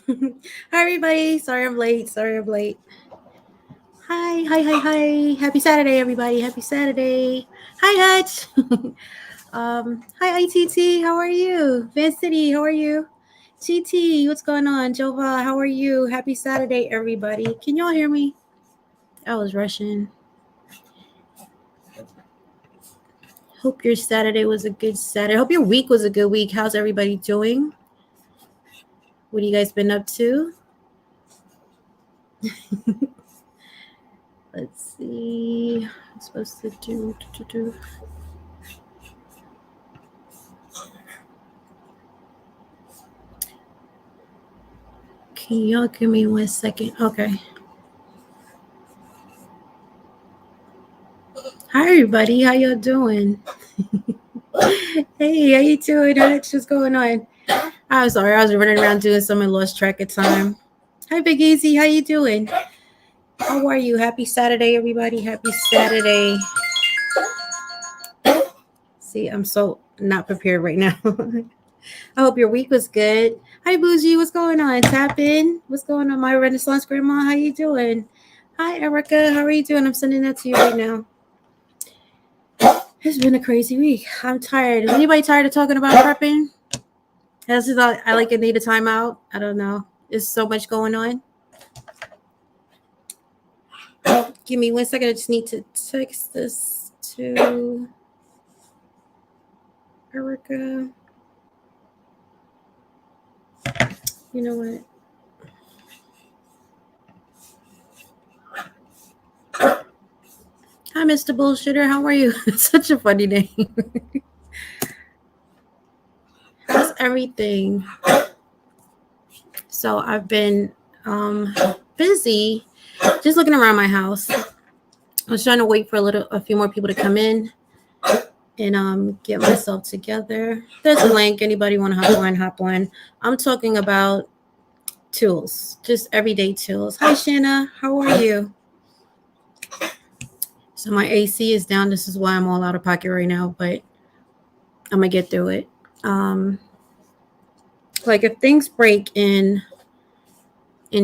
Hi, everybody. Sorry I'm late. Sorry I'm late. Hi, hi, hi, hi. Happy Saturday, everybody. Happy Saturday. Hi, Hutch. Hi, ITT. How are you? Van City, how are you? GT, what's going on? Jova, how are you? Happy Saturday, everybody. Can y'all hear me? I was rushing. Hope your Saturday was a good Saturday. Hope your week was a good week. How's everybody doing? What have you guys been up to? Let's see. I'm supposed to do. Can y'all give me 1 second? Okay. Hi, everybody. How y'all doing? Hey, how you doing? What's going on? I'm sorry. I was running around doing something, lost track of time. Hi, Big Easy. How you doing? How are you? Happy Saturday, everybody. Happy Saturday. See, I'm so not prepared right now. I hope your week was good. Hi, Bougie. What's going on? Tap in. What's going on, my Renaissance Grandma? How you doing? Hi, Erica. How are you doing? I'm sending that to you right now. It's been a crazy week. I'm tired. Is anybody tired of talking about prepping? That's just, I like need a timeout. I don't know. There's so much going on. Give me 1 second. I just need to text this to Erica. You know what? Hi, Mr. Bullshitter. How are you? Such a funny name. How's everything? So I've been busy just looking around my house. I was trying to wait for a few more people to come in and get myself together. There's a link. Anybody want to hop on? I'm talking about tools, just everyday tools. Hi, Shanna. How are you? So my AC is down. This is why I'm all out of pocket right now, but I'm gonna get through it. Like if things break in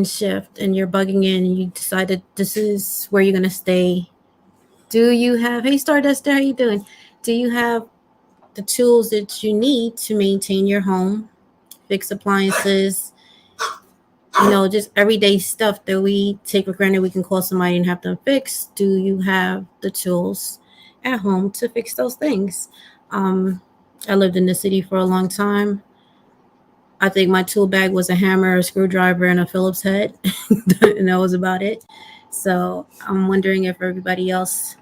shift and you're bugging in and you decided this is where you're gonna stay, do you have, hey Starduster, how you doing? Do you have the tools that you need to maintain your home, fix appliances, just everyday stuff that we take for granted we can call somebody and have them fix? Do you have the tools at home to fix those things? I lived in the city for a long time. I think my tool bag was a hammer, a screwdriver, and a Phillips head, and that was about it. So I'm wondering if everybody else.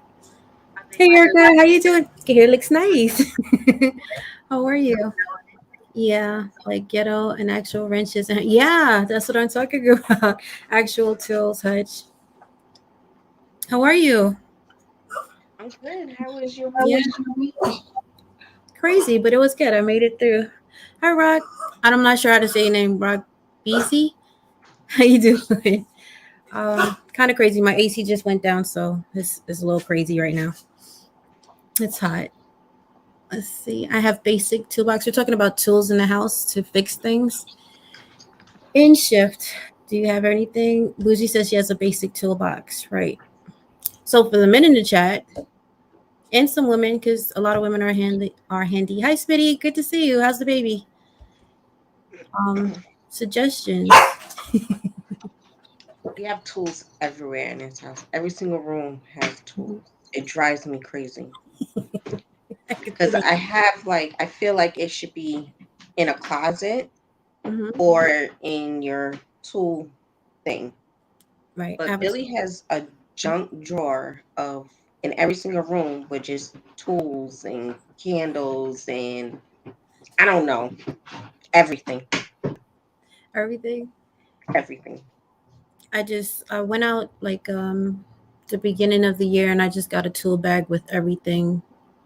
Hey Erica, how you doing? Your hair looks nice. How are you? Yeah, like ghetto and actual wrenches. And yeah, that's what I'm talking about. Actual tools, Hutch. How are you? I'm good. How was your Yeah, week? crazy, but it was good. I made it through. Hi, Rock. I'm not sure how to say your name, Rock BC. How you doing? Kind of crazy. My AC just went down, so it's a little crazy right now. It's hot. Let's see. I have basic toolbox. We're talking about tools in the house to fix things. In shift, do you have anything? Bougie says she has a basic toolbox, right? So for the men in the chat and some women, because a lot of women are handy. Are handy. Hi, Smitty. Good to see you. How's the baby? Um, Suggestions. We have tools everywhere in this house. Every single room has tools. It drives me crazy I could because see. I feel like it should be in a closet Mm-hmm. or in your tool thing. Right. I But have a Billy has a junk drawer of in every single room with just tools and candles and I don't know everything, everything. everything. I just I went out like the beginning of the year and I just got a tool bag with everything.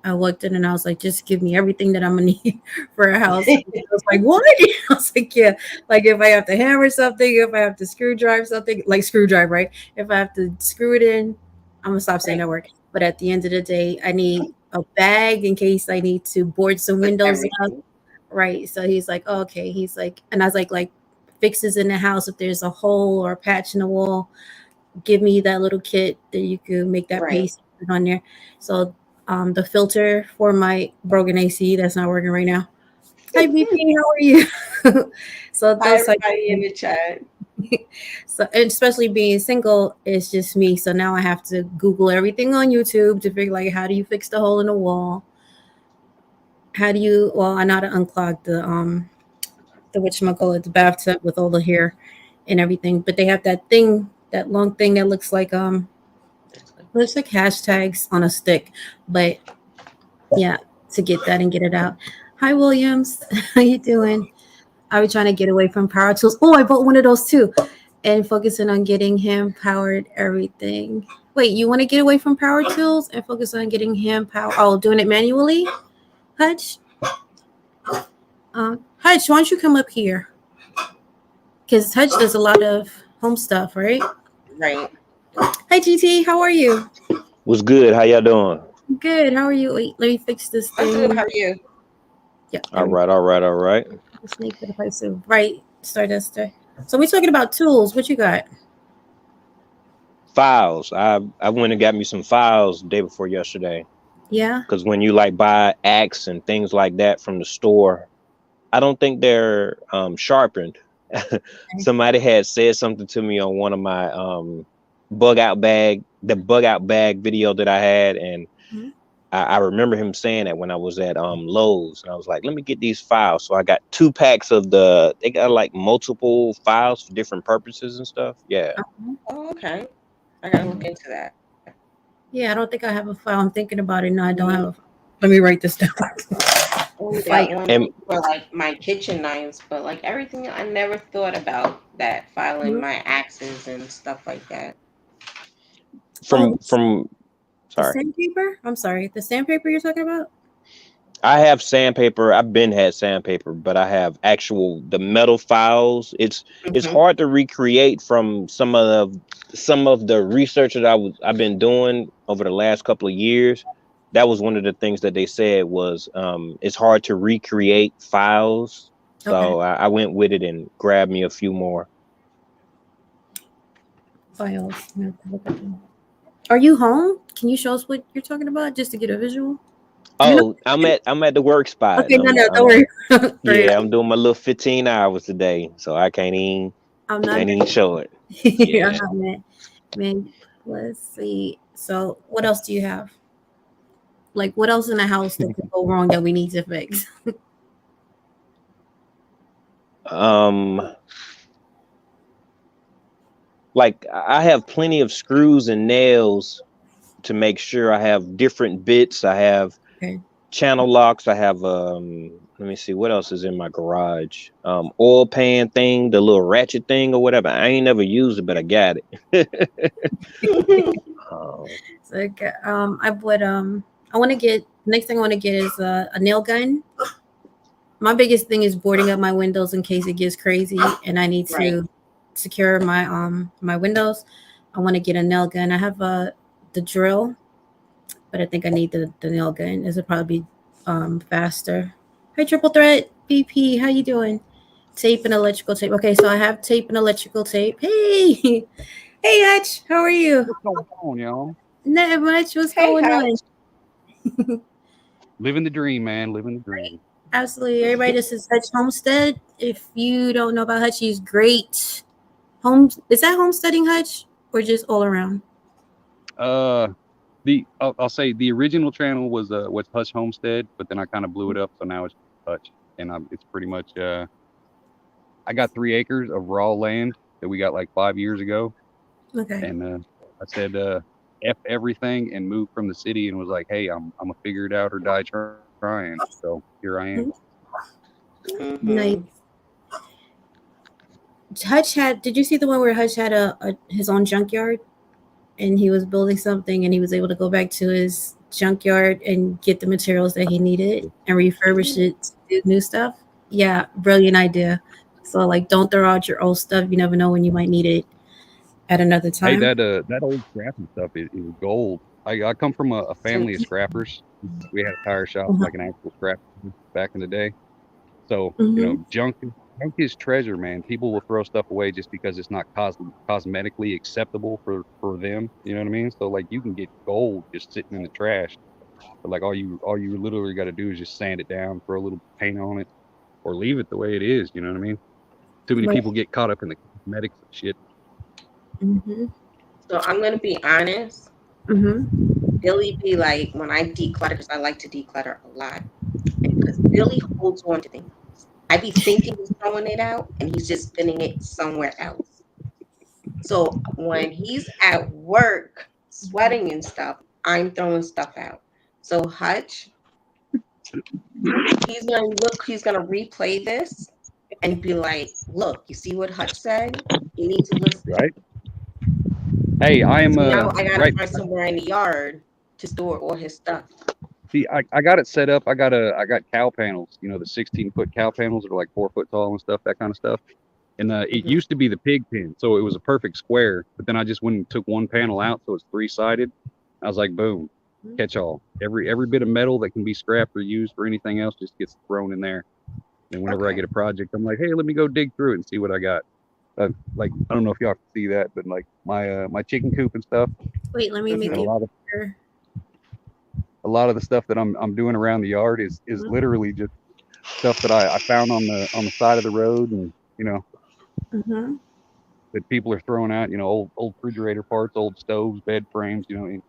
I looked in and I was like, just give me everything that I'm gonna need for a house. And I was like, what? I was like, yeah. Like if I have to hammer something, if I have to screwdrive something, like screwdrive, right? If I have to screw it in, I'm gonna stop saying Right. that word. But at the end of the day, I need a bag in case I need to board some With windows up. everything. Right. So he's like, oh, okay. He's like, and I was like fixes in the house. If there's a hole or a patch in the wall, give me that little kit that you could make that Right. paste on there. So the filter for my broken AC that's not working right now. Hi BP, how are you? So Hi, those type of everybody in things. the chat. So and especially being single, it's just me. So now I have to Google everything on YouTube to figure like how do you fix the hole in the wall? How do you I know how to unclog the whatchamacallit, the bathtub with all the hair and everything. But they have that thing, that long thing that looks like hashtags on a stick. But yeah, to get that and get it out. Hi Williams, how you doing? I was trying to get away from power tools. Oh, I bought one of those too. And focusing on getting him powered everything. Wait, you want to get away from power tools and focus on getting him power? Oh, doing it manually? Hutch? Hutch, why don't you come up here? Because Hutch does a lot of home stuff, right? Right. Hi, GT. How are you? What's good? How y'all doing? Good. How are you? Wait, let me fix this I'm good. thing. How are you? Yeah. All right. Snake for the price of right, Starduster. So we're talking about tools. What you got? Files. I went and got me some files the day before yesterday. Yeah. Because when you like buy axe and things like that from the store, I don't think they're sharpened. Somebody had said something to me on one of my bug out bag video that I had, and Mhm. I remember him saying that when I was at Lowe's, and I was like, let me get these files. So I got 2 packs of they got like multiple files for different purposes and stuff. Yeah. Oh, okay. I gotta look into that. Yeah, I don't think I have a file. I'm thinking about it. No, I don't have a file. Let me write this down. Only Fight. got one for like my kitchen knives, but like everything, I never thought about that filing my axes and stuff like that. From the sorry. sandpaper? I'm sorry. The sandpaper you're talking about? I have sandpaper. I've been had sandpaper, but I have the metal files. It's hard to recreate from some of the research that I've been doing over the last couple of years. That was one of the things that they said was it's hard to recreate files. So I went with it and grabbed me a few more Files. Are you home? Can you show us what you're talking about just to get a visual? Oh, I'm at the work spot. Okay, no, don't worry. Yeah, I'm doing my little 15 hours a day, so I can't even show it. Yeah. Man, let's see. So, what else do you have? Like, what else in the house that could go wrong that we need to fix? Like I have plenty of screws and nails to make sure I have different bits. I have channel locks. I have let me see what else is in my garage. Oil pan thing, the little ratchet thing or whatever. I ain't never used it, but I got it. I would I want to get next thing I want to get is a nail gun. My biggest thing is boarding up my windows in case it gets crazy and I need to secure my windows. I want to get a nail gun. I have the drill, but I think I need the nail gun. This would probably be faster. Hi, Triple Threat BP, how you doing? Tape and electrical tape. Okay, so I have tape and electrical tape. Hey, hey Hutch, how are you? What's going on, y'all? Not much. What's going on? Living the dream, man. Living the dream. Absolutely. Everybody, this is Hutch Homestead. If you don't know about Hutch, he's great. Is that homesteading Hutch or just all around? I'll say the original channel was Hutch Homestead, but then I kind of blew it up, so now it's Hutch, and it's pretty much I got 3 acres of raw land that we got like 5 years ago. Okay. And I said F everything and moved from the city and was like, hey, I'm gonna figure it out or die trying. So here I am. Nice. Hutch did you see the one where Hutch had his own junkyard and he was building something and he was able to go back to his junkyard and get the materials that he needed and refurbish it to do new stuff? Yeah, brilliant idea. So like don't throw out your old stuff. You never know when you might need it at another time. Hey, that old scrapping stuff is gold. I come from a family of scrappers. We had a tire shop, like an actual scrap back in the day. So, you know, junk junk is treasure, man. People will throw stuff away just because it's not cosmetically acceptable for them. You know what I mean? So like you can get gold just sitting in the trash, but like all you literally got to do is just sand it down, throw a little paint on it, or leave it the way it is. You know what I mean? Too many Right. people get caught up in the cosmetics and shit. Mm-hmm. So I'm gonna be honest. Mm-hmm. Billy be like, when I declutter, because I like to declutter a lot, because Billy holds on to things. I be thinking he's throwing it out, and he's just spinning it somewhere else. So when he's at work sweating and stuff, I'm throwing stuff out. So Hutch, he's gonna replay this and be like, look, you see what Hutch said? You need to listen. Right? Hey, I am So now I gotta right. find somewhere in the yard to store all his stuff. See, I got it set up. I got cow panels. You know, the 16-foot cow panels that are like 4 foot tall and stuff, that kind of stuff. And it Mhm. used to be the pig pen, so it was a perfect square. But then I just went and took one panel out, so it's 3-sided. I was like, boom, catch all. Every bit of metal that can be scrapped or used for anything else just gets thrown in there. And whenever I Okay. get a project, I'm like, hey, let me go dig through it and see what I got. Like, I don't know if y'all can see that, but like my chicken coop and stuff, Wait, let me Mhm. make and it a bigger. lot of the stuff that I'm doing around the yard is Mhm. literally just stuff that I found on the side of the road, and you know, Mm-hmm. that people are throwing out, you know, old refrigerator parts, old stoves, bed frames, you know,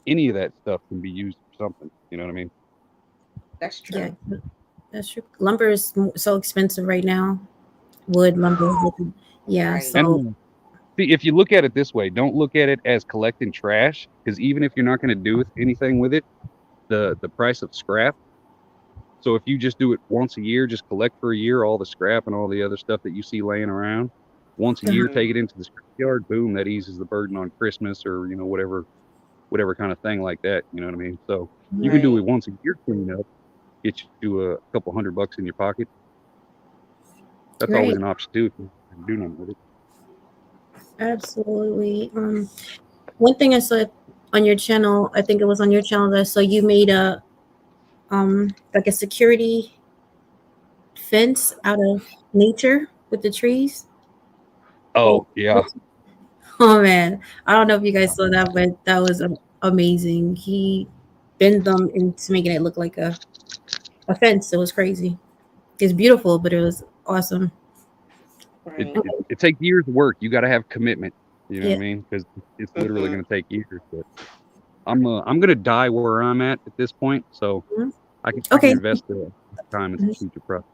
any of that stuff can be used for something. You know what I mean? That's true. Yeah, that's true. Lumber is so expensive right now. Wood lumber. Yeah, Right. so And see, if you look at it this way, don't look at it as collecting trash, because even if you're not going to do anything with it, the price of scrap. So if you just do it once a year, just collect for a year all the scrap and all the other stuff that you see laying around. Once a year, Mhm. take it into the scrapyard. Boom, that eases the burden on Christmas or you know whatever kind of thing like that. You know what I mean? So you can do it Right. once a year cleanup, get you a couple $100 in your pocket. That's always right, an option too if you can do nothing with it. absolutely. One thing I saw on your channel, I think it was on your channel that I saw you made a like a security fence out of nature with the trees. Well, Oh yeah, oh man, I don't know if you guys saw that, but that was amazing. He bent them into making it look like a fence. It was crazy. It's beautiful, but it was awesome. it, Right. it, it takes years of work. You got to have commitment. You know what Yeah. I mean? Because it's literally Mhm. going to take years. But I'm gonna die where I'm at this point, so Mhm. I can Okay. invest the time into future projects.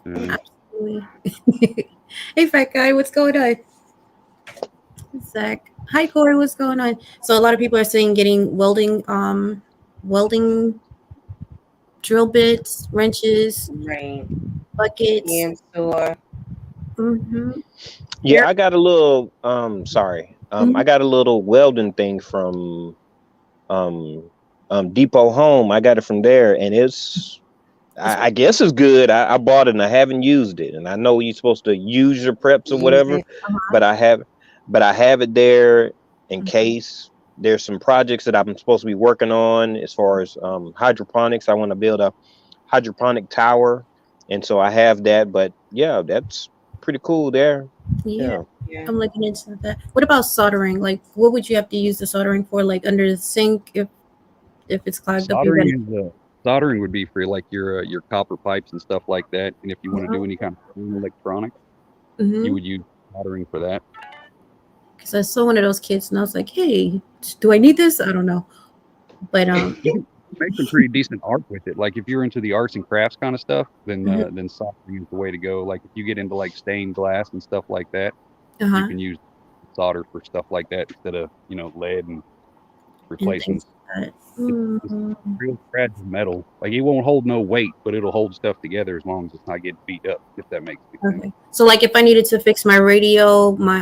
You know what I mean? Absolutely. Hey, fat guy, what's going on? Zach. Hi, Corey. What's going on? So a lot of people are saying getting welding drill bits, wrenches, Right. buckets. And so Mm-hmm. Yeah, I got a little sorry. I Mhm. got a little welding thing from um Depot Home. I got it from there, and It's I guess it's good. I bought it and I haven't used it. And I know you're supposed to use your preps or use whatever, it. but I have it there in Mhm. case there's some projects that I'm supposed to be working on as far as hydroponics. I want to build a hydroponic tower. And so I have that, but yeah, that's pretty cool there. Yeah, Yeah. Yeah. I'm looking into that. What about soldering? Like, what would you have to use the soldering for? Like under the sink if it's clogged up, you got. Soldering would be for like your copper pipes and stuff like that. And if you want to do any kind of home electronics, you Mm-hmm. would use soldering for that. Because I saw one of those kids and I was like, hey, do I need this? I don't know, but You can make some pretty decent art with it. Like if you're into the arts and crafts kind of stuff, then soldering is the way to go. Like if you get into like stained glass and stuff like that, you uh-huh. can use solder for stuff like that instead of lead and And things replacements. like that. It's real fragile metal. Like it won't hold no weight, but it'll hold stuff together as long as it's not getting beat up. If that makes any sense. Okay. So like if I needed to fix my radio, my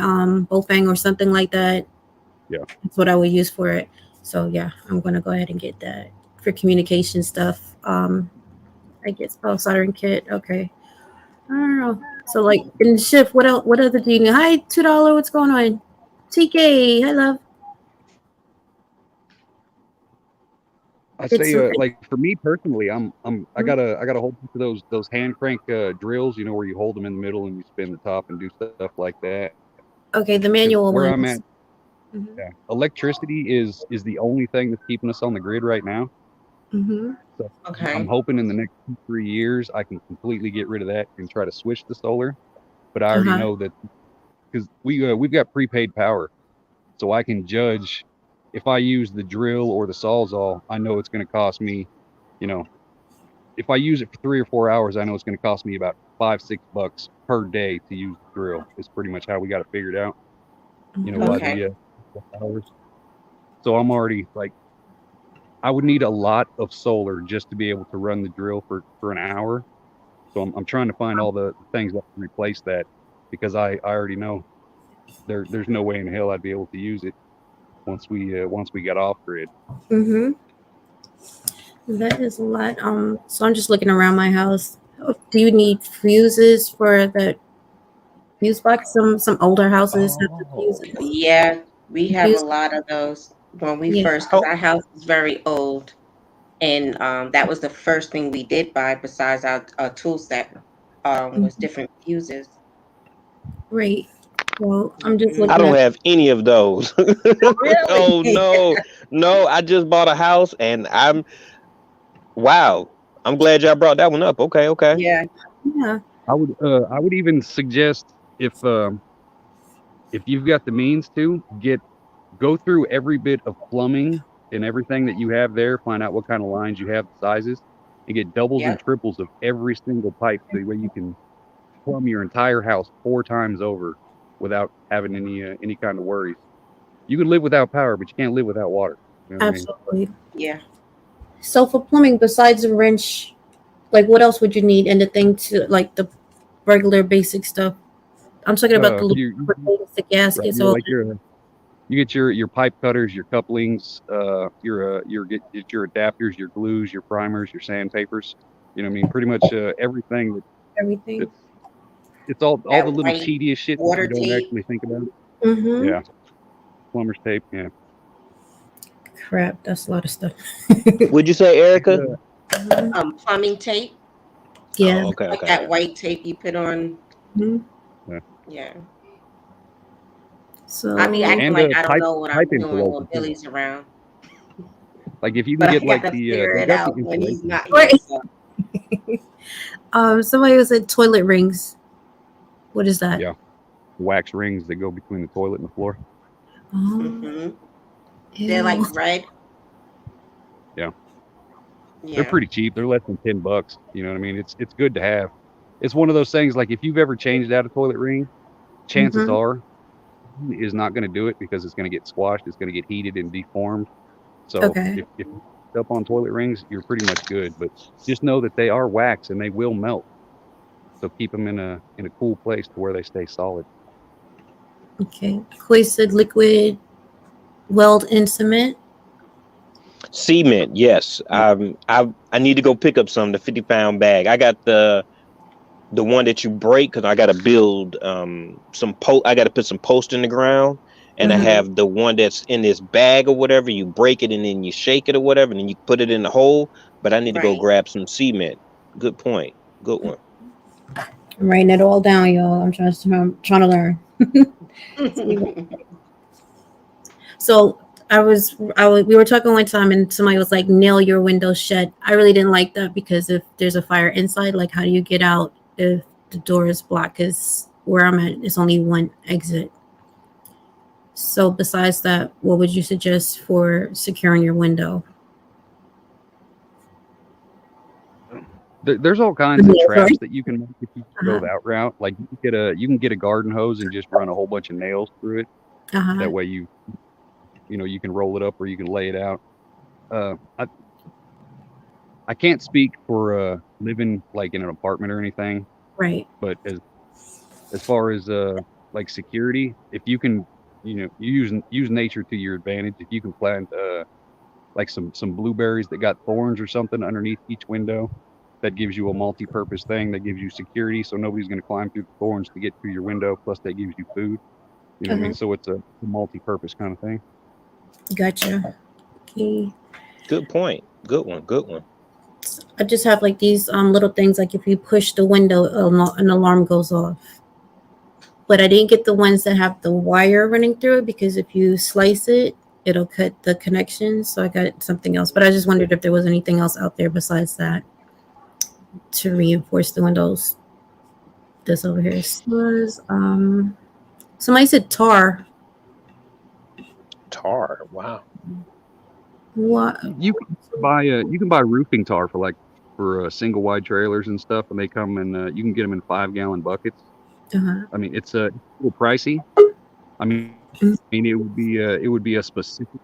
Bofang or something like that, Yeah. that's what I would use for it. So yeah, I'm gonna go ahead and get that for communication stuff. I guess soldering kit. Okay. I don't know. So like in the shift, what else? What other do you need? Hi, $2. What's going on? TK. Hi, love. I It's say, something. like for me personally, I Mhm. got a whole bunch of those hand crank drills, you know, where you hold them in the middle and you spin the top and do stuff like that. Okay, the Because manual where I'm at, ones. Mhm. yeah, electricity is the only thing that's keeping us on the grid right now. Mhm. So I'm Okay. hoping in the next 2, 3 years I can completely get rid of that and try to switch to solar. But I already Uh-huh. know that because we've got prepaid power, so I can judge if I use the drill or the Sawzall. I know it's going to cost me, you know, if I use it for 3 or 4 hours, I know it's going to cost me about $5, $6 per day to use the drill. It's pretty much how we got it figured out, you know, by Mhm. Okay. the hours. So I'm already like, I would need a lot of solar just to be able to run the drill for an hour. So I'm trying to find all the things that can replace that because I already know there's no way in hell I'd be able to use it once we get off grid. Mhm. That is a lot. So I'm just looking around my house. Do you need fuses for the fuse box? Some older houses have the Oh, fuses. Yeah, we have a Fuse. lot of those when we Yeah. first, because Oh, our house is very old, and that was the first thing we did buy besides our tool set, was Mhm. different fuses. Great. Well, I'm just Hmm. I looking don't at. have any of those. Really? Oh no, no! I just bought a house, and wow. I'm glad y'all brought that one up. Okay, okay. Yeah. Yeah. I would even suggest if you've got the means to go through every bit of plumbing and everything that you have there, find out what kind of lines you have, the sizes, and get doubles and Yep. triples of every single pipe so that way you can plumb your entire house 4 times over without having any kind of worries. You can live without power, but you can't live without water. You know what I mean? Absolutely. Yeah. So for plumbing, besides a wrench, like what else would you need and the thing to like the regular basic stuff? I'm talking about the You lubricants, the right, gaskets, you're all like you get your pipe cutters, your couplings, get your adapters, your glues, your primers, your sandpapers. You know what I mean? Pretty much everything everything. that's it's all the That little white tedious shit that you water don't tape. actually think about. Mm-hmm. Yeah, plumber's tape. Yeah. Crap, that's a lot of stuff. Would you say, Erica? Uh, Mhm. Plumbing tape, Yeah. Oh, okay, like okay. that white tape you put on. Mhm. yeah. Yeah. I be So acting And like I don't pipe know what I'm pipe doing insulation when too. Billy's around, Like if you can but I get like gotta figure they've it got the out when he's insulation. not here. right. So Somebody was at toilet rings. What is that? Yeah, wax rings that go between the toilet and the floor. Oh, hmm they're like ew. red. Yeah, they're Yeah. pretty cheap. They're less than $10. You know what I mean? It's good to have. It's one of those things like if you've ever changed out a toilet ring, chances Mm-hmm. are is not going to do it because it's going to get squashed. It's going to get heated and deformed. So Okay. if you up on toilet rings, you're pretty much good. But just know that they are wax and they will melt. So keep them in a cool place to where they stay solid. Okay. Hoisted liquid weld in cement. Cement, yes. I need to go pick up some the 50-pound bag. I got the one that you break because I got to build some post. I got to put some post in the ground, and I Mm-hmm. Hmm. have the one that's in this bag or whatever. You break it and then you shake it or whatever, and then you put it in the hole. But I need to go Right. grab some cement. Good point. Good one. I'm writing it all down, y'all. I'm trying to learn. So we were talking one time and somebody was like, nail your window shut. I really didn't like that because if there's a fire inside, like how do you get out if the door is blocked? Because where I'm at, it's only one exit. So besides that, what would you suggest for securing your window? There's all kinds of Yeah, sorry. traps that you can make if you go Uh-huh. that route. Like you can get a garden hose and just run a whole bunch of nails through it. Uh-huh. That way you can roll it up or you can lay it out. Uh, I I can't speak for living like in an apartment or anything, Right. but as far as like security, if you can you use nature to your advantage. If you can plant like some blueberries that got thorns or something underneath each window, that gives you a multi-purpose thing that gives you security, so nobody's going to climb through the thorns to get through your window. Plus, that gives you food. You know what I Uh-huh. mean? So it's a multi-purpose kind of thing. Gotcha. Okay. Good point. Good one. Good one. I just have like these little things like if you push the window, an alarm goes off. But I didn't get the ones that have the wire running through it because if you slice it, it'll cut the connection. So I got something else. But I just wondered if there was anything else out there besides that to reinforce the windows. This over here was somebody said tar. Tar. Wow. What? You can buy roofing tar for single wide trailers and stuff, and they come in. You can get them in 5-gallon buckets. Uh-huh. I mean, it's a little pricey. I mean, it would be a specific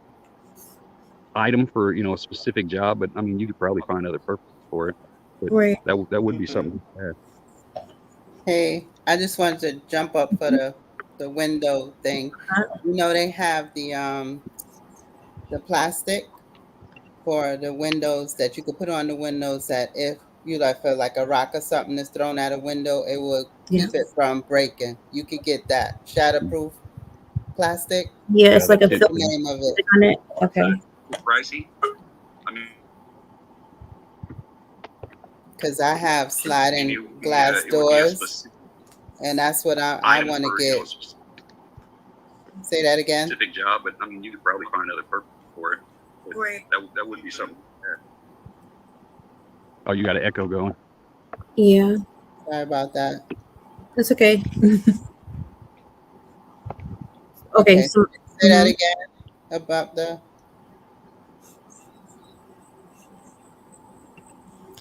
item for a specific job, but I mean, you could probably find other purposes for it. But Right. that would be something. Hey, I just wanted to jump up for the window thing. They have the plastic for the windows that you could put on the windows that if you feel like a rock or something is thrown at a window, it will keep it from breaking. You could get that shatterproof plastic. Yeah, it's like a The film name of it. on it. Okay. Pricey. I mean, Because I have sliding glass doors, and that's what I want to get. Say that again. Specific job, but I mean, you could probably find other purpose for it. But Right. That would be something. Oh, you got an echo going. Yeah, Sorry about that. that's okay. Okay, so Say that again about the.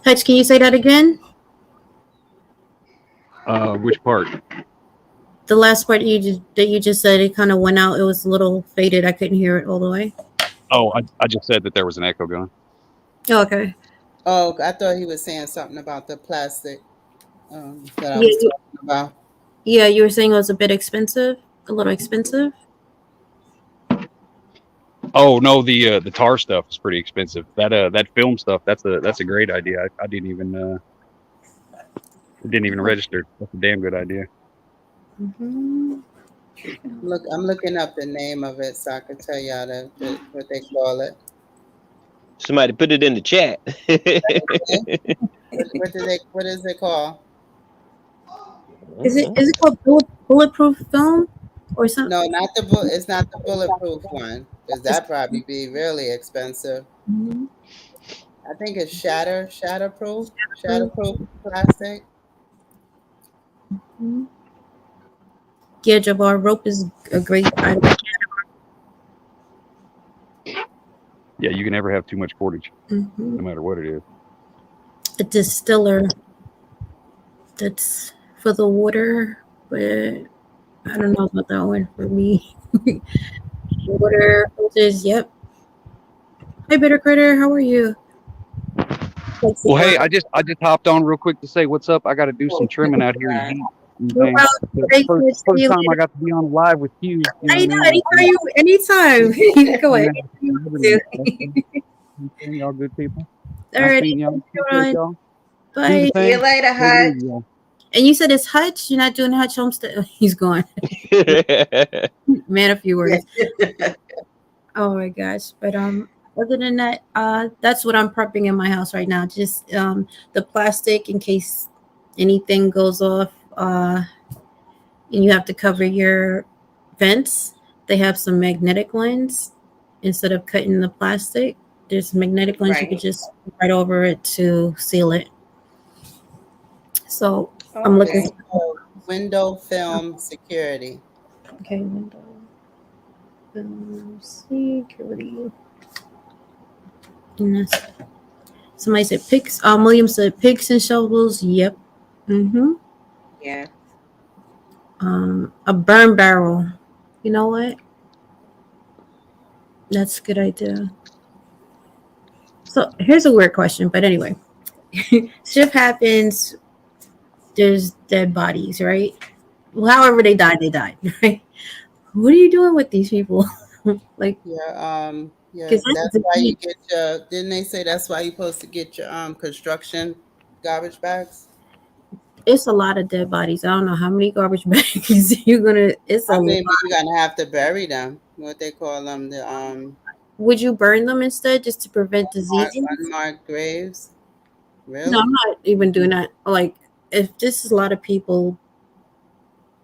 Hutch, can you say that again? Which part? The last part you just said, it kind of went out. It was a little faded. I couldn't hear it all the way. Oh, I just said that there was an echo going. Oh, okay. Oh, I thought he was saying something about the plastic that I Yeah, was talking about. Yeah, you were saying it was a bit expensive, a little expensive. Oh no, the tar stuff is pretty expensive. That film stuff, that's a great idea. I didn't even register. That's a damn good idea. Mm-hmm. I'm looking up the name of it so I can tell y'all what they call it. Somebody put it in the chat. What is it called? Is it called bulletproof film or something? No, it's not the bulletproof one, because that probably be really expensive. Mhm. I think it's shatterproof plastic. Mhm. Yeah, Jabbar, rope is a great item. Yeah, you can never have too much cordage, Mhm. no matter what it is. A distiller that's for the water, but I don't know about that one for me. Water filters, yep. Hey, Bitter Critter, how are you? Well, hey, I just hopped on real quick to say what's up. I got to do some trimming out here in heat. No problem. Great to First see you. time I got to be on live with you. You know what I mean? Anytime. Go ahead. Y'all good people. Alrighty. Y'all. Alright. Y'all. Bye. See you later, Hutch. And you said it's Hutch? You're not doing Hutch Homestead? He's gone. Man, a few words. Oh my gosh. But other than that, that's what I'm prepping in my house right now. Just the plastic in case anything goes off and you have to cover your vents. They have some magnetic ones instead of cutting the plastic. There's magnetic ones you Right. could just put right over it to seal it. So I'm looking. Window film security. Okay, window film security. And that's, somebody said picks. William said picks and shovels. Yep. Mm-hmm. Yeah. A burn barrel. You know what? That's a good idea. So here's a weird question, but anyway, shift happens. There's dead bodies, right? Well, however they died, right? What are you doing with these people? Like, Yeah, 'Cause that's why you get your. Didn't they say that's why you're supposed to get your construction garbage bags? it's a lot of dead bodies. I don't know how many garbage bags you're gonna. It's a I lot. mean, but you're gonna have to bury them. What they call them, would you burn them instead just to prevent diseases? Unmarked graves. Really? No, I'm not even doing that. Like, if this is a lot of people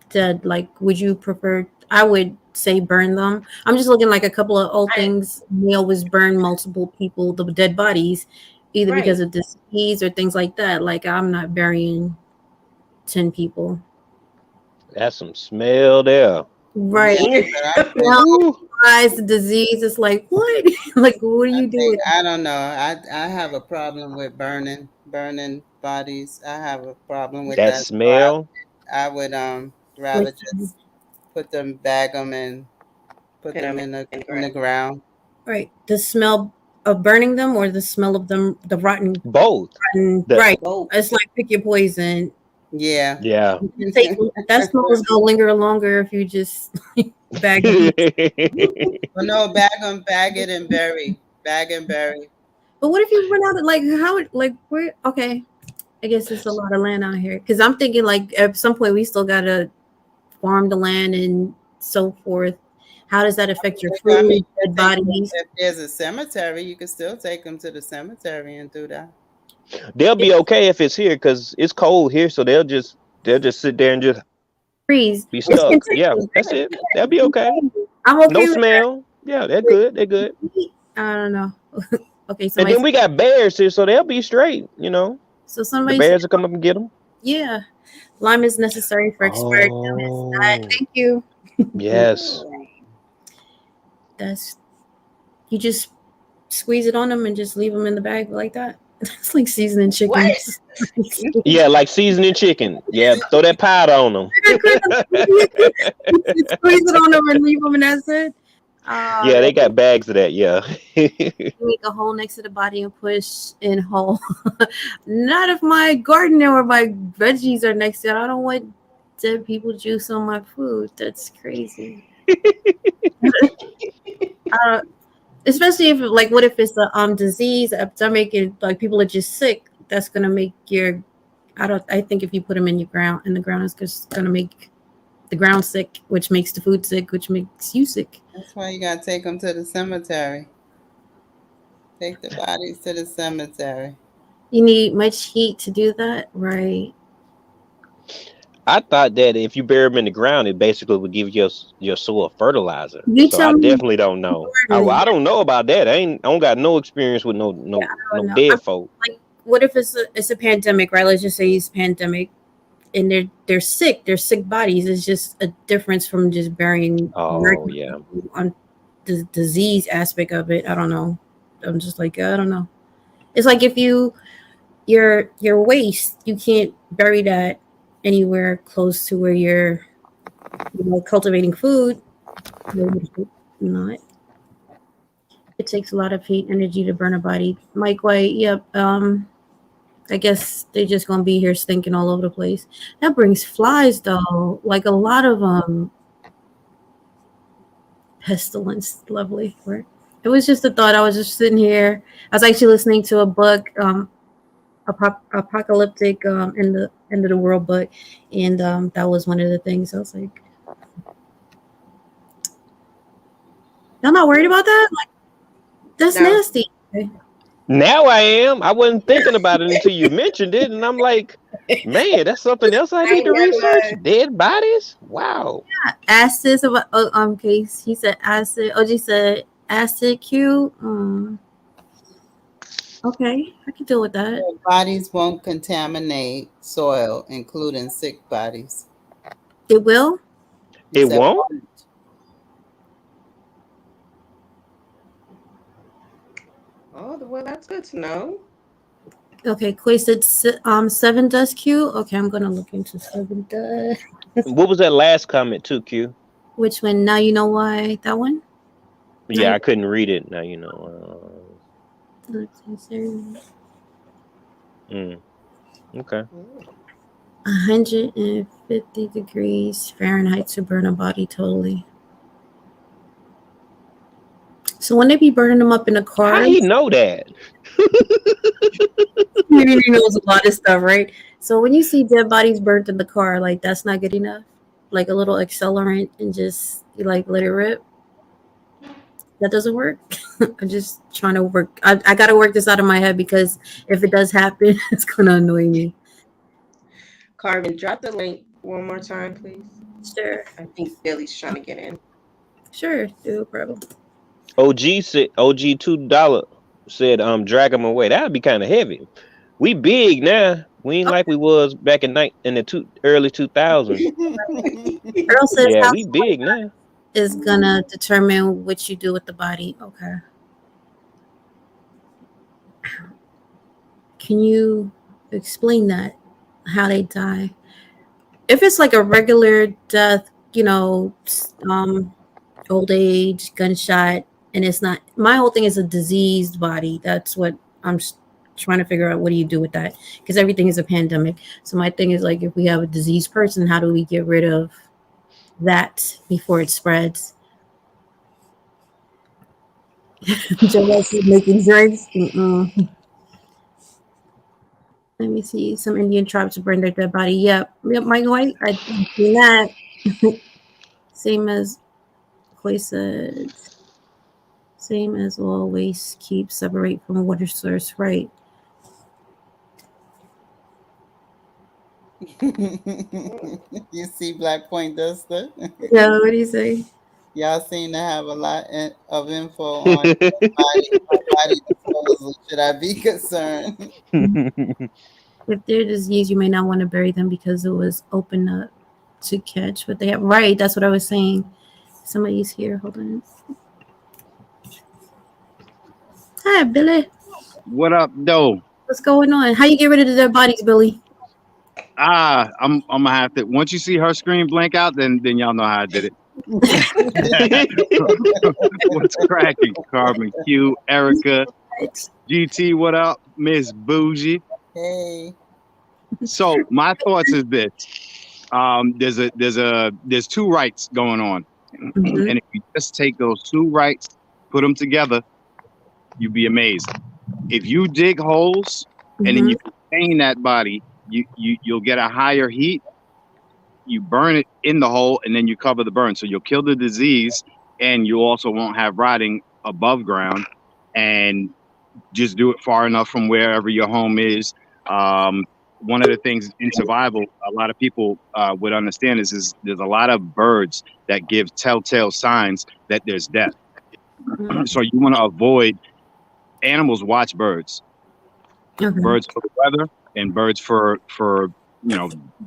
dead, like, would you prefer? I would say burn them. I'm just looking like a couple of old things. They always burn multiple people, the dead bodies, either Right. because of disease or things like that. Like, I'm not burying 10 people. That's some smell there. Right. Ooh. Eyes, the disease. It's like, what? Like, what are you doing? I don't know. I have a problem with burning bodies. I have a problem with That that. smell. I would rather just put them, bag them, and put them in the ground. Right. The smell of burning them or the smell of them, the rotten. Both. Right. Both. It's like pick your poison. Yeah. Yeah. That smell is gonna linger longer if you just bag it. Well, no, bag it and bury. Bag and bury. But what if you run out of where? Okay, I guess it's a lot of land out here. Because I'm thinking like at some point we still gotta farm the land and so forth. How does that affect your food, dead bodies? If there's a cemetery, you can still take them to the cemetery and do that. They'll be okay if it's here because it's cold here, so they'll just sit there and just freeze. be stuck. Yeah, that's it. They'll be okay. I'm okay. No smell. Yeah, they're good. They're good. I don't know. Okay, and then we got bears here, so they'll be straight. So somebody the bears will come up and get them. Yeah, lime is necessary for expired elements. Thank you. Yes. You just squeeze it on them and just leave them in the bag like that. It's like seasoning chicken. Yeah, like seasoning chicken. Yeah, throw that powder on them. Squeeze it on them and leave them, and that's it. Yeah, they got bags of that. Yeah. Make a hole next to the body and push in hole. Not if my garden or my veggies are next to it. I don't want dead people juice on my food. That's crazy. Especially if what if it's a disease, epidemic, and like people are just sick, that's gonna make I think if you put them in the ground, it's just gonna make the ground sick, which makes the food sick, which makes you sick. That's why you gotta take them to the cemetery. Take the bodies to the cemetery. You need much heat to do that, right? I thought that if you bury them in the ground, it basically would give your soil fertilizer. I definitely don't know. I don't know about that. I don't got no experience with no dead folk. Like, what if it's a pandemic, right? Let's just say it's a pandemic, and they're sick. They're sick bodies. It's just a difference from just burying. On the disease aspect of it, I don't know. I'm just like, I don't know. It's like if your waste, you can't bury that anywhere close to where you're cultivating food. Not. It takes a lot of heat energy to burn a body. Mike White, yep. I guess they're just gonna be here stinking all over the place. That brings flies though, like a lot of pestilence. Lovely. It was just a thought. I was just sitting here. I was actually listening to a book, apocalyptic in the end of the world book, and that was one of the things. I was like, y'all not worried about that? Like, that's nasty. Now I am. I wasn't thinking about it until you mentioned it, and I'm like, man, that's something else I need to research. Dead bodies? Wow. Yeah, acids of case. He said acid. OG said acid Q. Okay, I can deal with that. Bodies won't contaminate soil, including sick bodies. It will? It won't? Oh, well, that's good to know. Okay, Quay said 7 dust Q. Okay, I'm gonna look into 7 dust. What was that last comment too, Q? Which one? Now you know why that one? Yeah, I couldn't read it. Now you know. Okay. 150 degrees Fahrenheit to burn a body totally. So when they be burning them up in the car, how do you know that? He knows a lot of stuff, right? So when you see dead bodies burnt in the car, like that's not good enough. Like a little accelerant and just let it rip. That doesn't work. I'm just trying to work. I got to work this out of my head because if it does happen, it's gonna annoy me. Carmen, drop the link one more time, please. Sure, I think Billy's trying to get in. sure, no problem. OG said OG $2 said drag them away. That'd be kind of heavy. We big now. We ain't like we was back in the early 2000s. Earl says Yeah, how we big now. is gonna determine what you do with the body. Okay. Can you explain that? How they die? If it's like a regular death, old age, gunshot, and it's not. My whole thing is a diseased body. That's what I'm trying to figure out. What do you do with that? Because everything is a pandemic. So my thing is like, if we have a diseased person, how do we get rid of that before it spreads? Joe is making drinks. Let me see. Some Indian tribes burn their dead body. Yep, Michael White. I've seen that. Same as Clay said. Same as always. Keep separate from water source. Right. You see Black Point Duster? Yeah. What do you say? Y'all seem to have a lot of info on body disposal. Should I be concerned? If they're diseased, you may not want to bury them because it was open up to catch what they have. Right. That's what I was saying. Somebody's here. Hold on. Hi, Billy. What up, though? What's going on? How you get rid of the dead bodies, Billy? I'm gonna have to. Once you see her screen blank out, then y'all know how I did it. What's cracking? Carmen Q, Erica, GT. What up, Miss Bougie? Hey. So my thoughts is this: there's two rights going on, and if you just take those two rights, put them together, you'd be amazed. If you dig holes and then you contain that body, you'll get a higher heat. You burn it in the hole and then you cover the burn. So you'll kill the disease and you also won't have rotting above ground, and just do it far enough from wherever your home is. One of the things in survival, a lot of people would understand is there's a lot of birds that give telltale signs that there's death. So you want to avoid, animals watch birds. Birds for the weather and birds for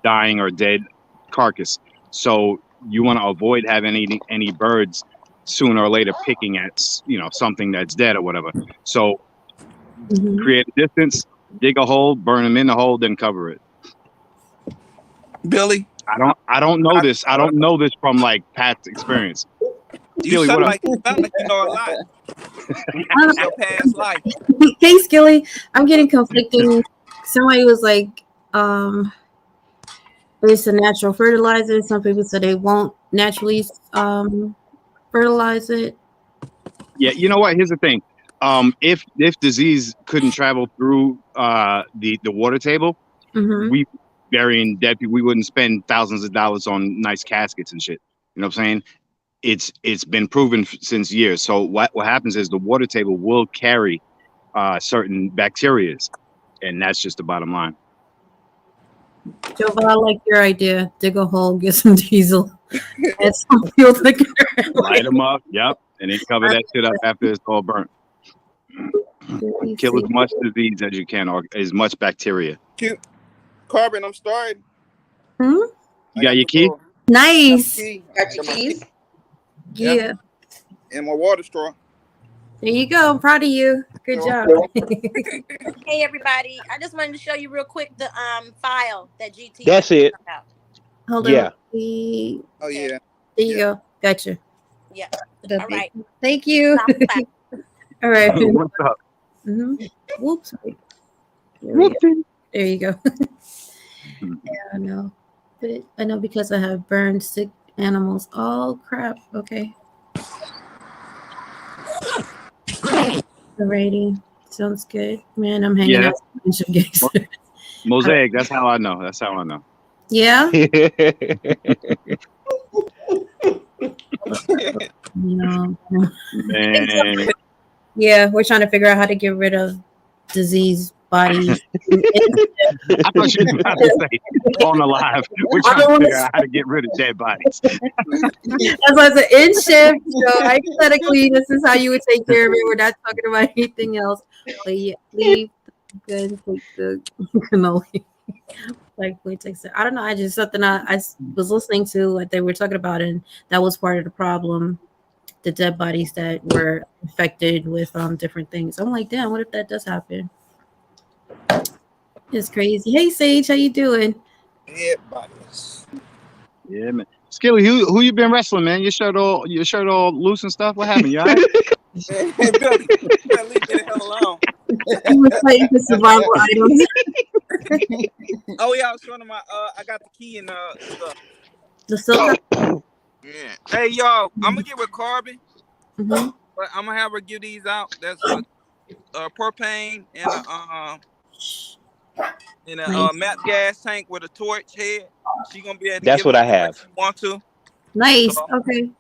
dying or dead carcass. So you want to avoid having any birds sooner or later picking at something that's dead or whatever. So create a distance, dig a hole, burn them in the hole, then cover it. Billy, I don't know this. I don't know this from like past experience. you Skilly, sound what like you know a lot. Your past life. Hey, Skilly, I'm getting conflicting. Somebody was like, it's a natural fertilizer. Some people said they won't naturally fertilize it. Yeah, you know what? Here's the thing. If disease couldn't travel through the water table, we burying dead people, we wouldn't spend thousands of dollars on nice caskets and shit. You know what I'm saying? It's been proven since years. So what happens is the water table will carry certain bacterias, and that's just the bottom line. Joe, I like your idea. Dig a hole, get some diesel, and some fuel to the Light them up, yep, and then cover that shit up after it's all burnt. Kill as much disease as you can, or as much bacteria. Cute. Carbon, I'm starting. You got your key? Nice. Got your keys? Yeah. And my water straw. There you go. I'm proud of you. Good job. Hey everybody! I just wanted to show you real quick the file that GT. That's it. About. Hold Yeah. on. Oh yeah. There you go. Gotcha. Yeah. All right. Thank you. All right. What's up? Whoops. There you go. Yeah, I know. But I know because I have burned sick animals. Oh crap. Okay. Alrighty. Sounds good. Man, I'm hanging out with a bunch of gangsters. Mosaic, that's how I know. That's how I know. Yeah. No. Man, Yeah, we're trying to figure out how to get rid of diseased bodies. I thought you were about to say on the live. We're trying to figure out how to get rid of dead bodies. That's why it's an in shift. So hypothetically, this is how you would take care of it. We're not talking about anything else. Leave the good, take the cannoli. Like wait, takes it. I don't know. I just something I was listening to what they were talking about, and that was part of the problem. The dead bodies that were infected with different things. I'm like, damn, what if that does happen? It's crazy. Hey Sage, how you doing? Dead bodies. Yeah, man. Skilly, who you been wrestling, man? Your shirt all loose and stuff. What happened? You all right? Man, Billy, leave me the hell alone. He was fighting for survival items. Oh yeah, I was showing him my I got the key and stuff. The silk. Yeah. Hey y'all, I'm gonna get with Carbon, Mm-hmm. but I'm gonna have her give these out. That's propane and a Nice. map gas tank with a torch head. She gonna be able to That's give what it I have. if she want to. Nice. So, Okay.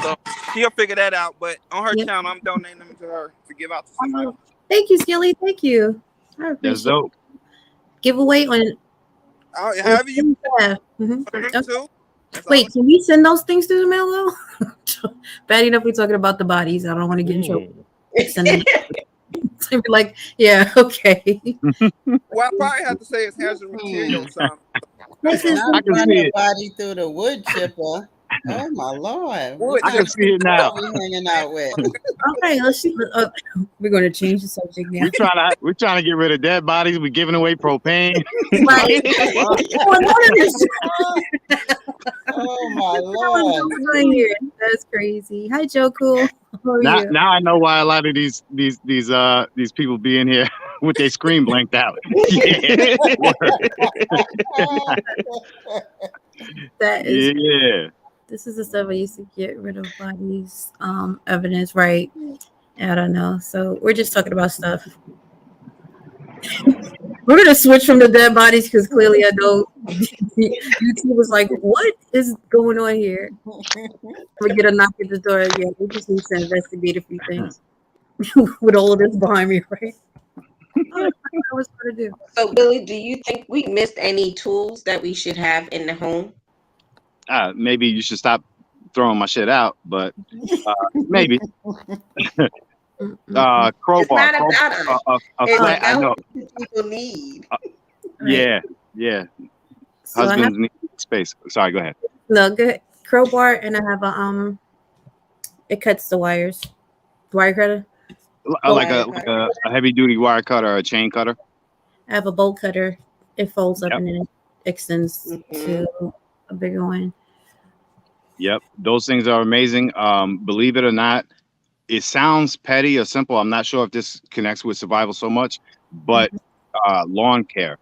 so she'll figure that out. But on her Yep. channel, I'm donating them to her to give out to somebody. Oh, thank you, Skilly. Thank you. I That's appreciate dope. giveaway on However you yeah. want to. That's all. Wait, can we send those things through the mail though? Bad enough we're talking about the bodies. I don't want to get in trouble. Send them. So be like, yeah, okay. Well, I probably have to say it's hazardous material or something. This is I can Run see the it. body through the wood chipper. Oh my lord! Wood I can see it now. What we hanging out with? okay. We're going to change the subject now. We're trying to get rid of dead bodies. We're giving away propane. Right. What's going on in this? Oh my What's lord! going on here? That's crazy. Hi, Joe Cool. How are you? Now I know why a lot of these people be in here with their screen blanked out. Yeah. That is. Yeah. This is the stuff I used to get rid of bodies, evidence, right? I don't know. So we're just talking about stuff. We're gonna switch from the dead bodies because clearly I know YouTube was like, what is going on here? We get a knock at the door. Yeah, we just need to investigate a few things. With all of this behind me, right? I was gonna do. So, Billy, do you think we missed any tools that we should have in the home? Maybe you should stop throwing my shit out, but maybe. Crowbar. It's not about us. A It's flat. I about know. what people need. Yeah. So I have, Husbands need space. Sorry, go ahead. no, good crowbar, and I have a it cuts the wires. Wire cutter. Like a heavy duty wire cutter or a chain cutter. I have a bolt cutter. It folds up Yep. and then it extends to a bigger one. Yep, those things are amazing. Believe it or not, it sounds petty or simple. I'm not sure if this connects with survival so much, but lawn care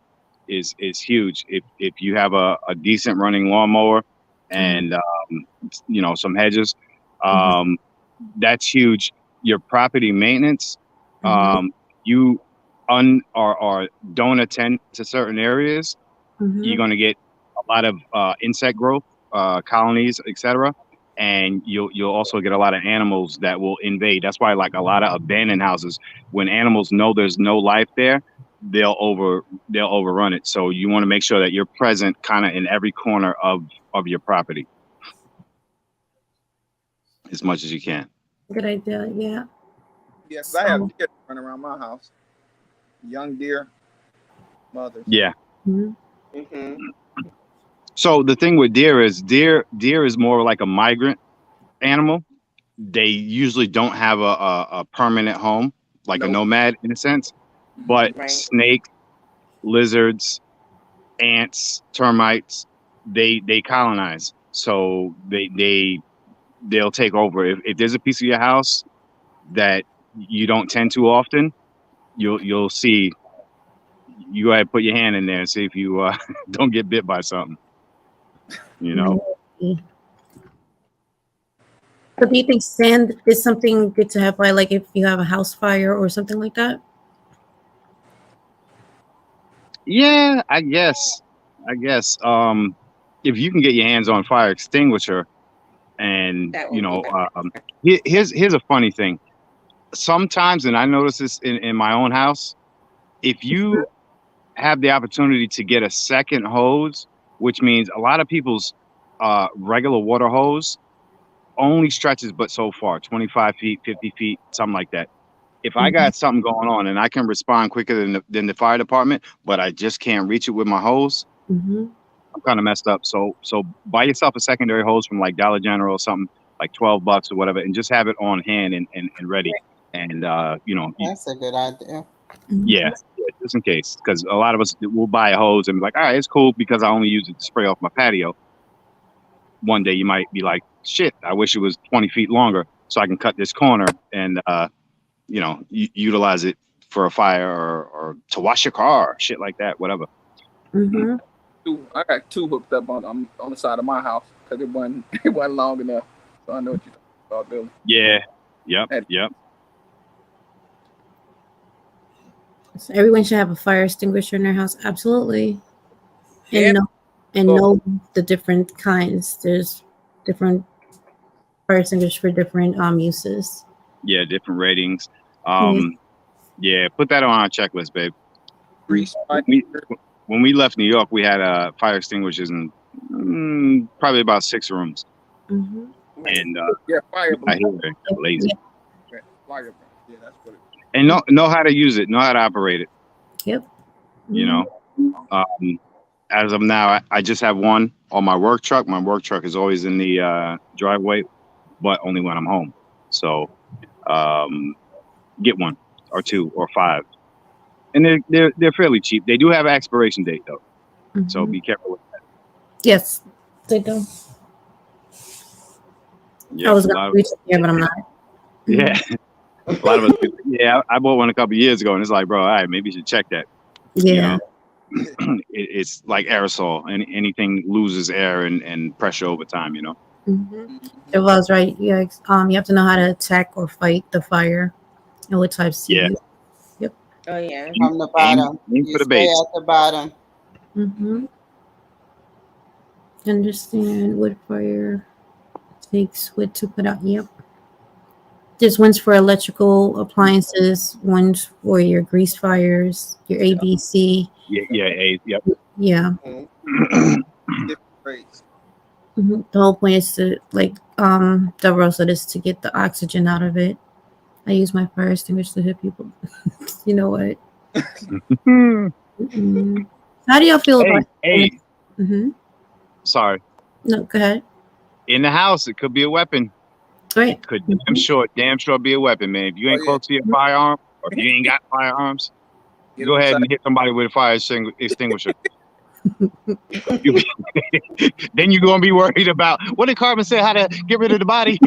is huge. If you have a decent running lawnmower and some hedges, that's huge. Your property maintenance, you or don't attend to certain areas, you're going to get a lot of insect growth, colonies, etc. And you'll also get a lot of animals that will invade. That's why, like a lot of abandoned houses, when animals know there's no life there, they'll overrun it. So you want to make sure that you're present kind of in every corner of your property as much as you can. Good idea. Yeah. Yes, I have deer running around my house. Young deer, mothers. Yeah. Mm-hmm. So the thing with deer is more like a migrant animal. They usually don't have a permanent home, like a nomad in a sense. But snakes, lizards, ants, termites, they colonize. So they'll take over. If there's a piece of your house that you don't tend to often, you'll see. You go ahead and put your hand in there and see if you don't get bit by something. You know. So do you think sand is something good to have by, like, if you have a house fire or something like that? Yeah, I guess. If you can get your hands on fire extinguisher And That would be better. here's a funny thing. Sometimes, and I notice this in my own house, if you have the opportunity to get a second hose, which means a lot of people's regular water hose only stretches but so far, 25 feet, 50 feet, something like that. If I got something going on and I can respond quicker than the fire department, but I just can't reach it with my hose, I'm kind of messed up. So buy yourself a secondary hose from like Dollar General or something, like $12 or whatever, and just have it on hand and ready. And That's a good idea. yeah, just in case, because a lot of us will buy a hose and be like, all right, it's cool because I only use it to spray off my patio. One day you might be like, shit, I wish it was 20 feet longer so I can cut this corner and utilize it for a fire or to wash your car, shit like that, whatever. I got two hooked up on the side of my house because it wasn't long enough. So I know what you're talking about, Billy. Yeah. Yep. So everyone should have a fire extinguisher in their house. Absolutely. And Yep. know the different kinds. There's different fire extinguishers for different uses. Yeah, different ratings. Yeah, put that on our checklist, babe. When we left New York, we had fire extinguishers in probably about 6 rooms. And fire I hear they're lazy. Fire. Yeah, that's what it is. And know how to use it, know how to operate it. Yep. As of now, I just have one on my work truck. My work truck is always in the driveway, but only when I'm home. So get one or 2 or 5. And they're fairly cheap. They do have an expiration date though. So be careful with that. Yes, they do. Yeah, I was going to reach here, but I'm not. Yeah. A lot of us, I bought one a couple years ago, and it's like, bro, all right, maybe you should check that. Yeah. It's like aerosol, and anything loses air and pressure over time, It was right. Yeah. You have to know how to attack or fight the fire and what types to use. Yep. Oh yeah. From the bottom. Aim You for the stay base. at the bottom. Understand wood fire takes wood to put out. Yep. There's ones for electrical appliances, ones for your grease fires, your ABC. Yep. Yeah. Different rates. The whole point is to, like Deborah said, is to get the oxygen out of it. I use my fire extinguisher to hit people. You know what? How do y'all feel about Hey. Sorry. No, go ahead. In the house, it could be a weapon. Right. Could damn sure be a weapon, man. If you ain't close to your firearm, or if you ain't got firearms, go ahead and hit somebody with a fire extinguisher. Then you're gonna be worried about what did Carmen say? How to get rid of the body?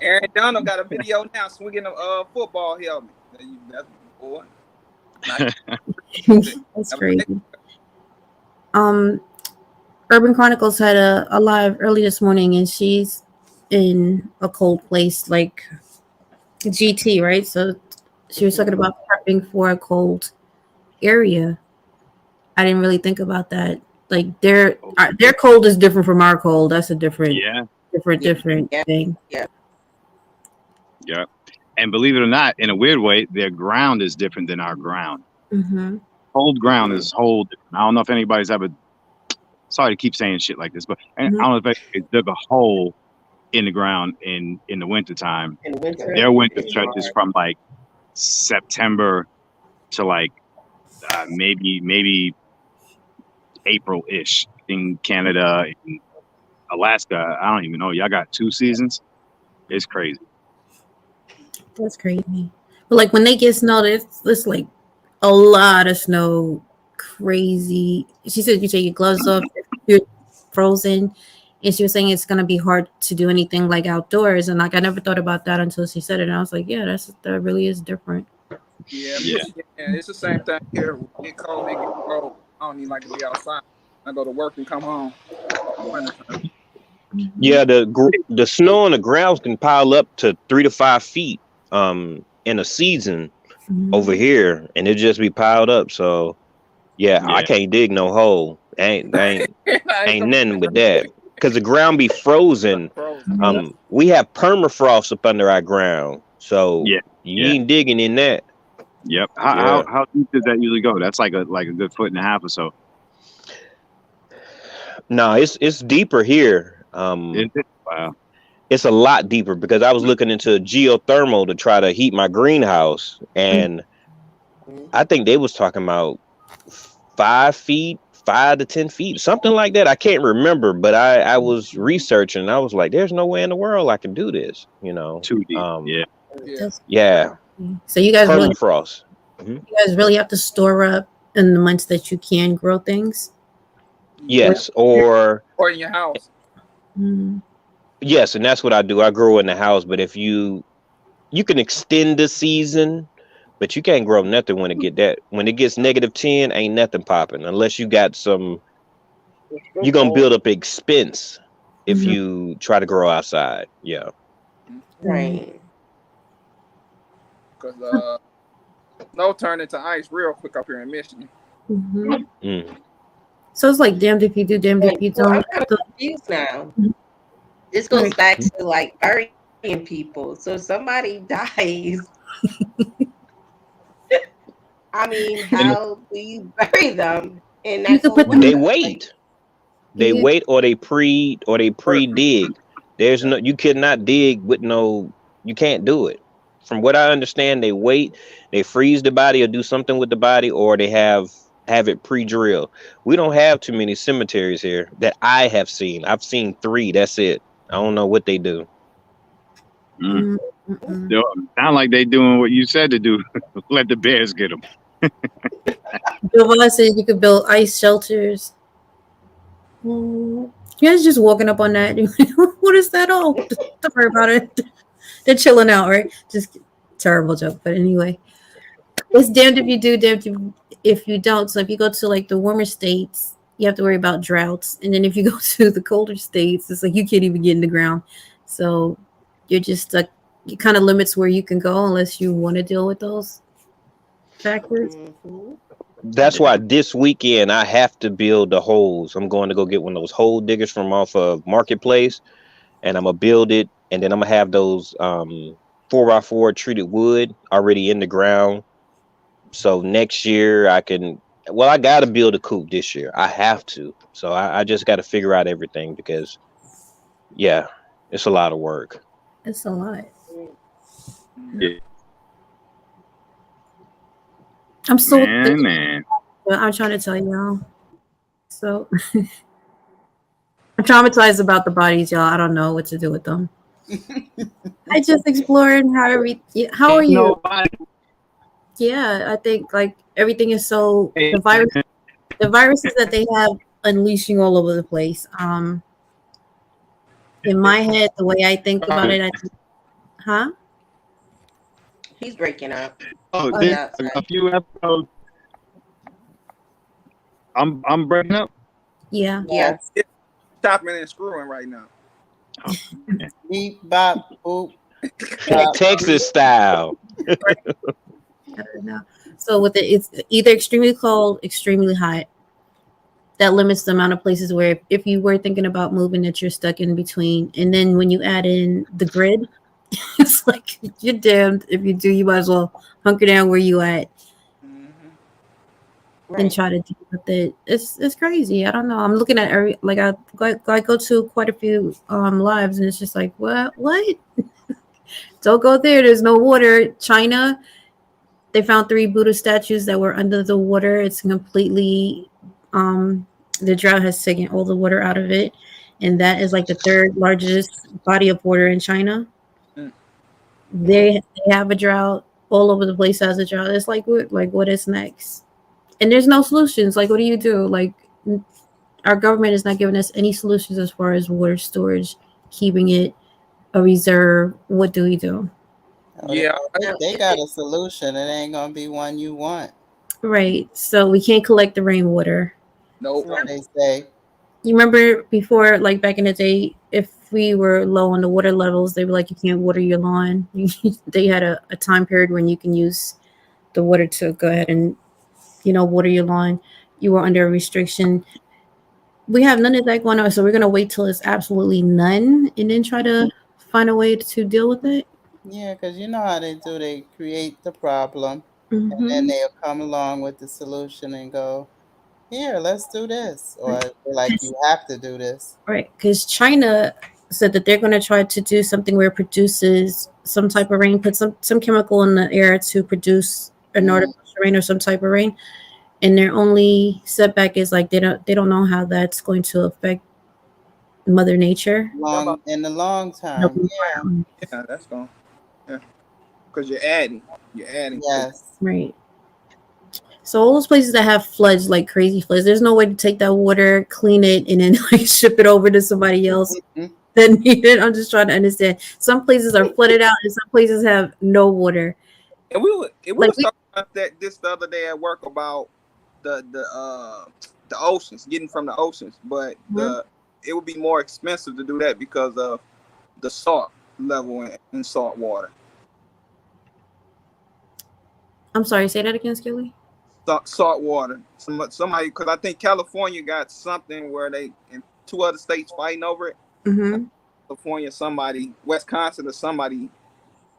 Aaron Donald got a video now swinging a football helmet. That's boy. That's crazy. Urban Chronicles had a live early this morning, and she's in a cold place like GT, right? So she was talking about prepping for a cold area. I didn't really think about that. Like their cold is different from our cold. That's a different thing. Yeah. And believe it or not, in a weird way, their ground is different than our ground. Cold ground is whole different. I don't know if anybody's ever. Sorry to keep saying shit like this, but I don't know if they dug a hole in the ground in the wintertime. Their winter stretches from like September to like maybe April-ish in Canada, in Alaska. I don't even know. Y'all got 2 seasons. It's crazy. That's crazy. But like when they get snow, it's like a lot of snow. Crazy. She said you take your gloves off if you're frozen, and she was saying it's gonna be hard to do anything like outdoors. And like I never thought about that until she said it, and I was like, yeah, that really is different. Yeah, it's the same thing here. When it cold, it get cold. I don't even like to be outside. I go to work and come home. Yeah, the snow on the ground can pile up to 3 to 5 feet in a season over here, and it just be piled up. So yeah, I can't dig no hole. Ain't nothing with that. because the ground be frozen. Frozen. We have permafrost up under our ground, so Yeah, you yeah. ain't digging in that. Yep. Yeah. How deep does that usually go? That's like a good foot and a half or so. No, it's deeper here. Is it? Wow. It's a lot deeper because I was looking into geothermal to try to heat my greenhouse, and I think they was talking about 5 feet, 5 to 10 feet, something like that. I can't remember, but I was researching. And I was like, "There's no way in the world I can do this," you know. Too deep. Yeah. Yeah. Yeah. So you guys really, Permafrost. you guys really have to store up in the months that you can grow things. Yes, or Or in your house. yes, and that's what I do. I grow in the house, but if you can extend the season, but you can't grow nothing when it gets -10, ain't nothing popping unless you got some. You're gonna build up expense if you try to grow outside. Yeah. Right. Because snow turned into ice real quick up here in Michigan. So it's like damned if you do, damned if you Well, I'm don't. kind of confused now. This goes back to like burying people. So somebody dies. I mean, how do you bury them? And You could put them They wait. They wait, or they pre-dig. There's no, you cannot dig with no, you can't do it. From what I understand, they wait, they freeze the body or do something with the body, or they have it pre-drilled. We don't have too many cemeteries here that I have seen. I've seen 3. That's it. I don't know what they do. Sound like they doing what you said to do. Let the bears get them. Bill Voss said you could build ice shelters. You guys just walking up on that. What is that? Oh, don't worry about it. They're chilling out, right? Just terrible joke. But anyway, it's damned if you do, damned if you don't. So if you go to like the warmer states, you have to worry about droughts. And then if you go to the colder states, it's like you can't even get in the ground. So you're just stuck. It kind of limits where you can go unless you want to deal with those factors. That's why this weekend I have to build the holes. I'm going to go get one of those hole diggers from off of Marketplace, and I'm gonna build it, and then I'm gonna have those 4x4 treated wood already in the ground. So next year I can. Well, I gotta build a coop this year. I have to. So I just got to figure out everything because, yeah, it's a lot of work. It's a lot. Yeah. I'm so Man. I'm trying to tell y'all. So I'm traumatized about the bodies, y'all. I don't know what to do with them. I just explored how are you? Nobody. Yeah, I think like everything is so the viruses that they have unleashing all over the place. In my head, the way I think about it, huh? He's breaking up. Oh, Oh, this yeah, sorry. a few episodes. I'm breaking up. Yeah. Yeah. Chopping and screwing right now. Beep, bop, boop. Texas style. I don't know. So with it, it's either extremely cold, extremely hot. That limits the amount of places where if you were thinking about moving, that you're stuck in between. And then when you add in the grid, it's like you're damned if you do. You might as well hunker down where you at and try to deal with it. It's crazy. I don't know. I'm looking at I go to quite a few lives, and it's just like what? Don't go there. There's no water. China, they found 3 Buddha statues that were under the water. It's completely the drought has taken all the water out of it, and that is like the 3rd largest body of water in China. They have a drought. All over the place has a drought. It's like what is next? And there's no solutions. Like, what do you do? Like, our government is not giving us any solutions as far as water storage, keeping it a reserve. What do we do? Yeah. They got a solution. It ain't gonna be one you want. Right. So we can't collect the rainwater. Nope. So they say. You remember before, like back in the day, if we were low on the water levels, they were like, you can't water your lawn. They had a time period when you can use the water to go ahead and, water your lawn. You were under a restriction. we have none of that going on, so we're gonna wait till it's absolutely none, and then try to find a way to deal with it. Yeah, because you know how they do. They create the problem, and then Mm-hmm. they'll come along with the solution and go, here, let's do this. Or they're like, you have to do this. Right, because China said that they're going to try to do something where it produces some type of rain, put some chemical in the air to produce an artificial rain or some type of rain, and their only setback is like they don't know how that's going to affect Mother Nature. In the long term. Yeah. Yeah, that's gone. Yeah, because you're adding. Yes. Right. So all those places that have floods, like crazy floods, there's no way to take that water, clean it, and then like ship it over to somebody else that need it. I'm just trying to understand. Some places are flooded out, and some places have no water. And we was talking about that this the other day at work about the oceans, getting from the oceans, but it would be more expensive to do that because of the salt level in salt water. I'm sorry, say that again, Skilly. Salt water. Somebody, because I think California got something where they in 2 other states fighting over it. Mm-hmm. California, somebody, Wisconsin, or somebody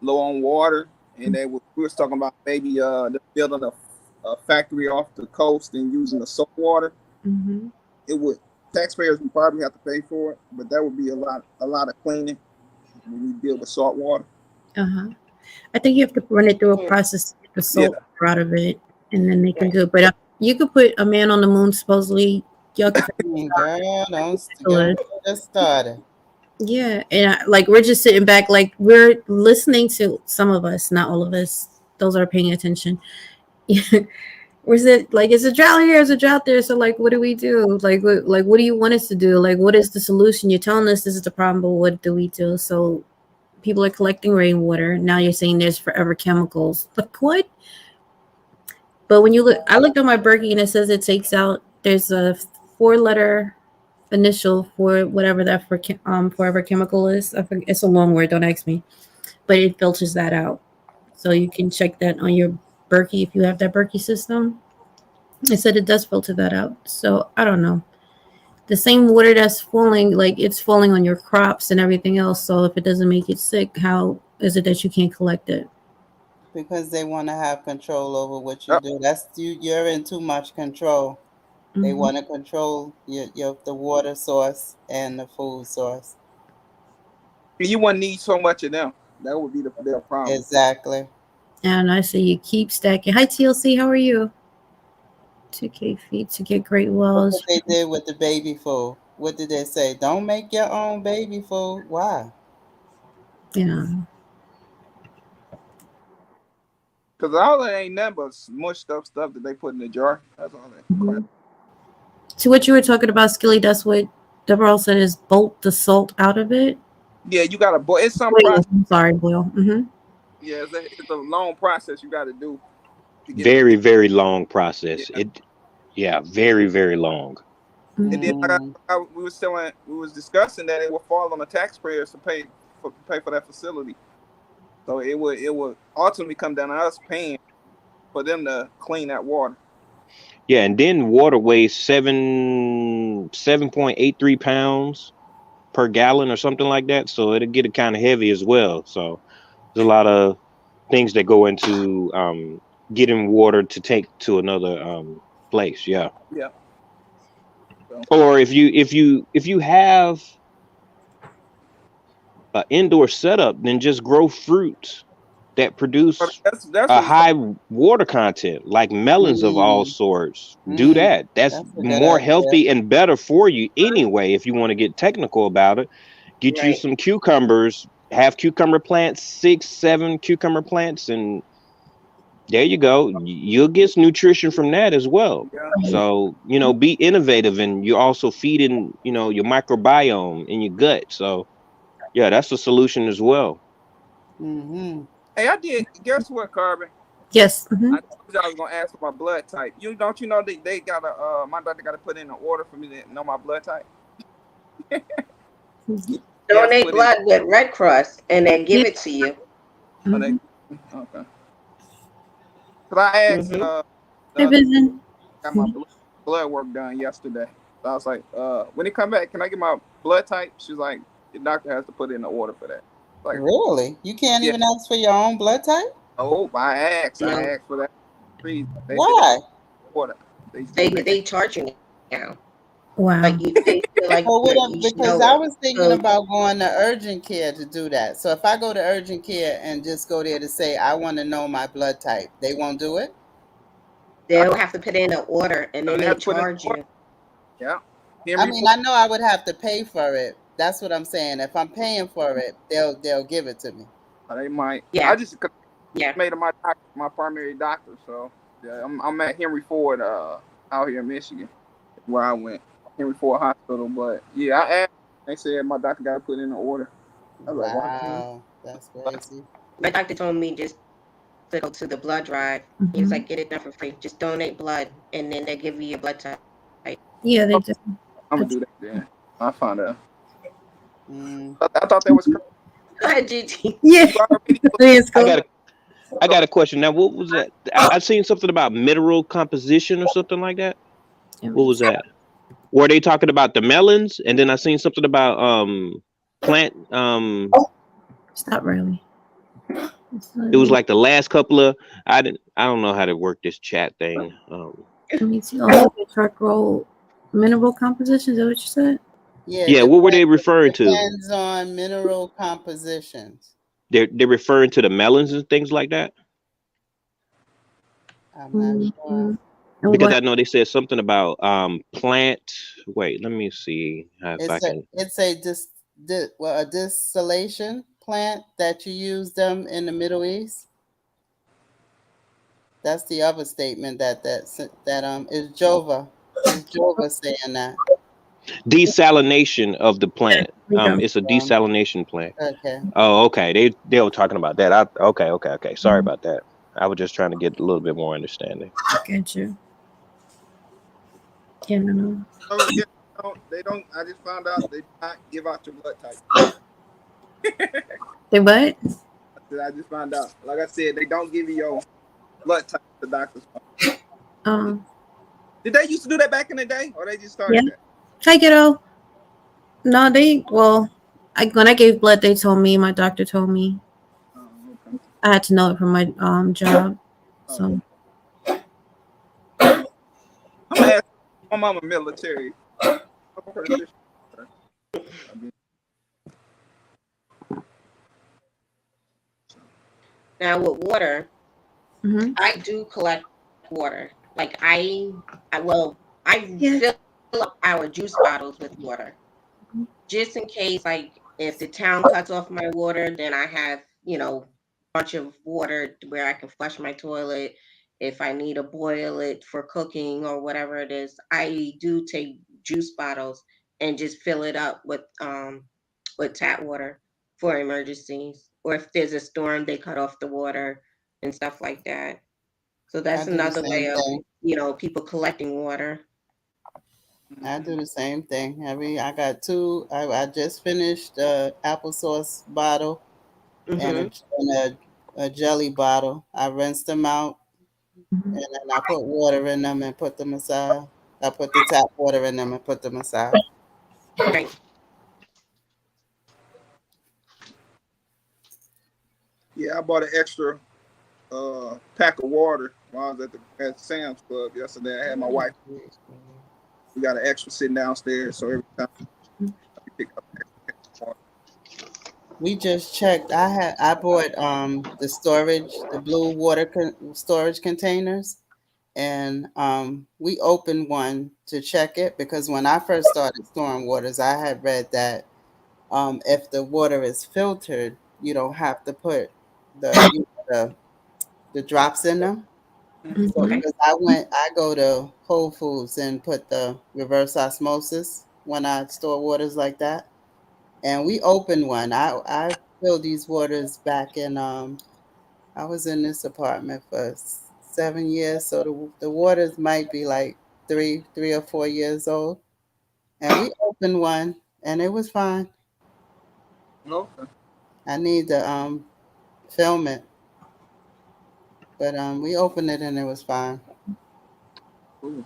low on water, and we was talking about maybe building a factory off the coast and using the salt water. Mm-hmm. It would taxpayers would probably have to pay for it, but that would be a lot of cleaning when we deal with salt water. I think you have to run it through a process to get the salt out of it, and then they can do it. But you could put a man on the moon, supposedly. Y'all could Girl, don't get started. Yeah, and like we're just sitting back, like we're listening to some of us, not all of us. Those are paying attention. Is a drought here? Is a drought there? So like, what do we do? Like what do you want us to do? Like, what is the solution? You're telling us this is the problem, but what do we do? So people are collecting rainwater. Now you're saying there's forever chemicals. Like what? But when you look, I looked on my Berkey and it says it takes out. There's a 4-letter initial for whatever that forever chemical is. I forget, it's a long word. Don't ask me, but it filters that out. So you can check that on your Berkey if you have that Berkey system. It said it does filter that out. So I don't know. The same water that's falling, like it's falling on your crops and everything else. So if it doesn't make it sick, how is it that you can't collect it? Because they want to have control over what you do. That's you're in too much control. They want to control the water source and the food source. You wouldn't need so much of them. That would be their problem. Exactly. And I say you keep stacking. Hi TLC, how are you? 2K feet to get great wells. What they did with the baby food. What did they say? Don't make your own baby food. Why? Yeah. Because all that ain't nothing but mushed up stuff that they put in the jar. That's all that. To what you were talking about, Skilly, that's what Deborah said is bolt the salt out of it. Yeah, you got to boil. It's some process. I'm sorry, boil. Yeah, it's a long process you got to do. Very, very long process. Very, very long. And then we was discussing that it will fall on the taxpayers to pay for that facility. So it would ultimately come down to us paying for them to clean that water. Yeah, and then water weighs 7.83 pounds per gallon or something like that. So it'll get it kind of heavy as well. So there's a lot of things that go into getting water to take to another place. Yeah. Yeah. Or if you have an indoor setup, then just grow fruits that produce a high water content, like melons of all sorts. Do that. That's more healthy and better for you anyway. If you want to get technical about it, get you some cucumbers, have cucumber plants, 6-7 cucumber plants, and there you go. You'll get nutrition from that as well. So, be innovative, and you're also feeding, your microbiome in your gut. So yeah, that's a solution as well. Hey, I did. Guess what, Carbon? Yes. I told you I was gonna ask for my blood type. Don't you know they gotta my doctor gotta put in an order for me to know my blood type. Donate blood with Red Cross, and they give it to you. Okay. But I asked. Got my blood work done yesterday. So I was like, when he come back, can I get my blood type? She's like, the doctor has to put in an order for that. Like, Really? You can't yeah. even ask for your own blood type? Oh, I asked No. for that. They Why? order. They charge you now. Wow. Like they feel like Well, you should because know I it. was thinking about going to urgent care to do that. So if I go to urgent care and just go there to say I want to know my blood type, they won't do it? They'll have to put in an order and then They they have to put in an charge order. you. Yeah. I mean, I know I would have to pay for it. That's what I'm saying. If I'm paying for it, they'll give it to me. They might. Yeah. I just Yeah. made him my primary doctor. So yeah, I'm at Henry Ford out here in Michigan, where I went. Henry Ford Hospital. But yeah, I asked. They said my doctor got to put in an order. I was like, Wow, that's crazy. My doctor told me just to go to the blood drive. He was like, get it done for free. Just donate blood, and then they give you your blood type. Yeah, they just. I'm gonna do that then. I found out. Mm. I thought that was crazy. Go ahead, GT. Yeah. Let's I go. got a question now. What was that? I seen something about mineral composition or something like that. What was that? Were they talking about the melons? And then I seen something about plant Stop, Riley. it was like the last couple of I don't know how to work this chat thing. Let me see. Oh, the truck roll mineral composition. Is that what you said? Yeah, what were they referring to? Depends on mineral compositions. They're referring to the melons and things like that. I'm not sure. Because I know they said something about plant. Wait, let me see if I can. It's a distillation plant that you use them in the Middle East. That's the other statement that is Jova. Is Jova saying that? Desalination of the plant. It's a desalination plant. Okay. Oh, okay. They were talking about that. Okay. Sorry about that. I was just trying to get a little bit more understanding. Get you. Yeah, no. Oh, yeah, no, they don't. I just found out they do not give out your blood type. They what? I just found out. Like I said, they don't give you your blood type. The doctors. Did they used to do that back in the day, or they just started that? Hi, kiddo. No, when I gave blood, they told me. My doctor told me. Okay. I had to know it from my job. So. I'm gonna ask my mama military. Now with water, I do collect water. Like I fill up our juice bottles with water, just in case. Like if the town cuts off my water, then I have a bunch of water where I can flush my toilet. If I need to boil it for cooking or whatever it is, I do take juice bottles and just fill it up with tap water for emergencies, or if there's a storm, they cut off the water and stuff like that. So that's another way of people collecting water. I do the same thing. I got two. I just finished applesauce bottle and a jelly bottle. I rinsed them out, and then I put water in them and put them aside. I put the tap water in them and put them aside. Okay. Yeah, I bought an extra pack of water while I was at Sam's Club yesterday. I had my wife. We got an extra sitting downstairs, so every time I pick up extra water. We just checked. I bought the blue water storage containers, and we opened one to check it because when I first started storing waters, I had read that if the water is filtered, you don't have to put the drops in them. So because I go to Whole Foods and put the reverse osmosis when I store waters like that. And we opened one. I filled these waters back in I was in this apartment for 7 years, so the waters might be like 3 or 4 years old. And we opened one and it was fine. Okay. I need to film it. But we opened it and it was fine. Ooh.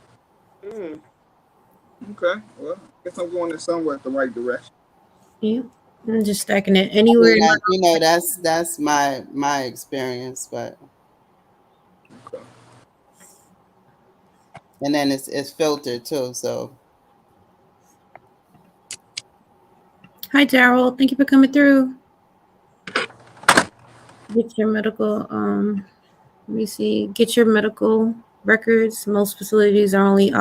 Okay. Well, I guess I'm going in somewhere the right direction. Yeah. I'm just stacking it I anywhere. mean, that's my experience, but Okay. and then it's filtered too. So Hi, Daryl. Thank you for coming through. Get your medical. Let me see. Get your medical records. Most facilities are only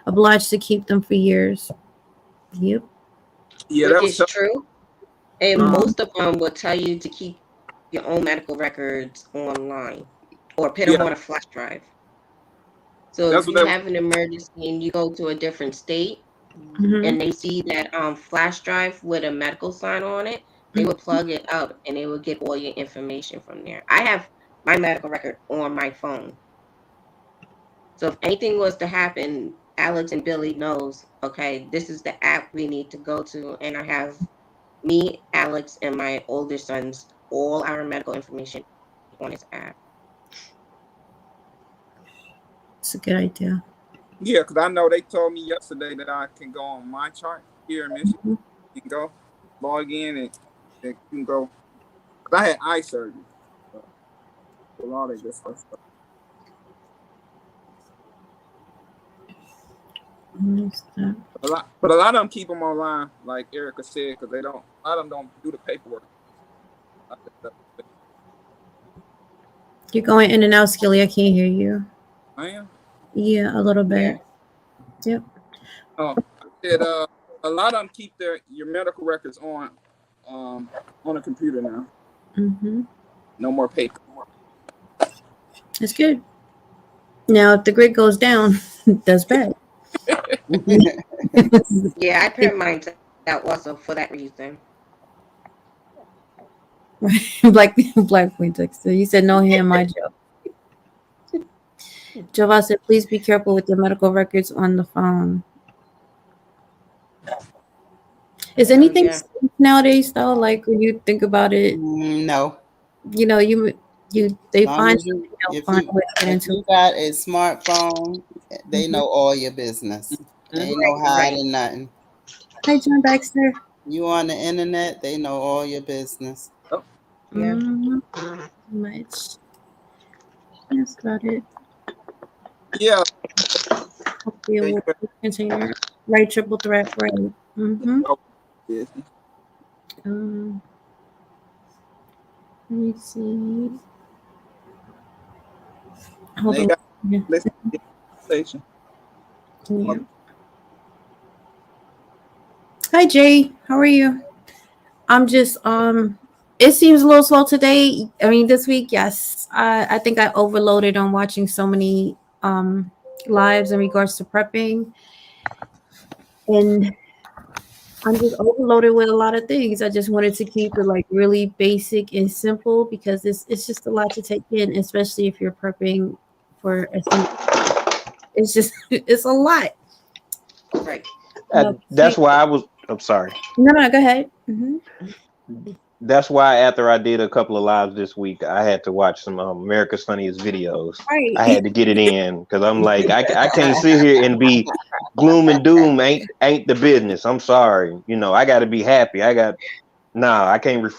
obliged to keep them for years. Yep. Yeah, Which that was is tough. true. And Um, most of them will tell you to keep your own medical records online or put them Yeah, on a flash drive. So that's if what you that was. have an emergency and you go to a different state mhm. and they see that flash drive with a medical sign on it, they would plug it up and they would get all your information from there. I have my medical record on my phone. So if anything was to happen, Alex and Billy knows, okay, this is the app we need to go to. And I have me, Alex, and my older sons, all our medical information on this app. It's a good idea. Yeah, because I know they told me yesterday that I can go on my chart here in Michigan. Mhm. You can go log in and you can go. Because I had eye surgery. So, a lot of this stuff. What's that? But a lot of them keep them online, like Erica said, because a lot of them don't do the paperwork. You're going in and out, Skilly. I can't hear you. I am. Yeah, a little bit. Yep. Oh, I said a lot of them keep your medical records on a computer now. Mm-hmm. No more paper. That's good. Now, if the grid goes down, that's bad. Yeah, I put mine out also for that reason. Black Queen texted. You said no hand, my Joe. Jova said, please be careful with your medical records on the phone. Is anything safe nowadays though? Like when you think about it, no. you know, they Long find as you, something, they'll if find you a way to get if into you it. got a smartphone, they Mhm. know all your business. Ain't no Right. hiding nothing. Hi, John Baxter. You on the internet, they know all your business. Yeah. Mhm. Much. That's about it. Yeah. Hopefully it Yeah, will continue. Right, triple threat, right. Mm-hmm. yeah. Let me see. Hold They on. got Yeah. listen to the conversation. Yeah. Hi, Jay. How are you? I'm just it seems a little slow today. I mean this week, yes. I think I overloaded on watching so many lives in regards to prepping. And I'm just overloaded with a lot of things. I just wanted to keep it like really basic and simple because it's just a lot to take in, especially if you're prepping for a single. It's just it's a lot. Right. No, That's why I was. I'm sorry. no, go ahead. Mm-hmm. That's why after I did a couple of lives this week, I had to watch some America's Funniest Videos. Right. I had to get it in because I'm like, I can't sit here and be gloom and doom. Ain't the business. I'm sorry. You know, I got to be happy. I can't.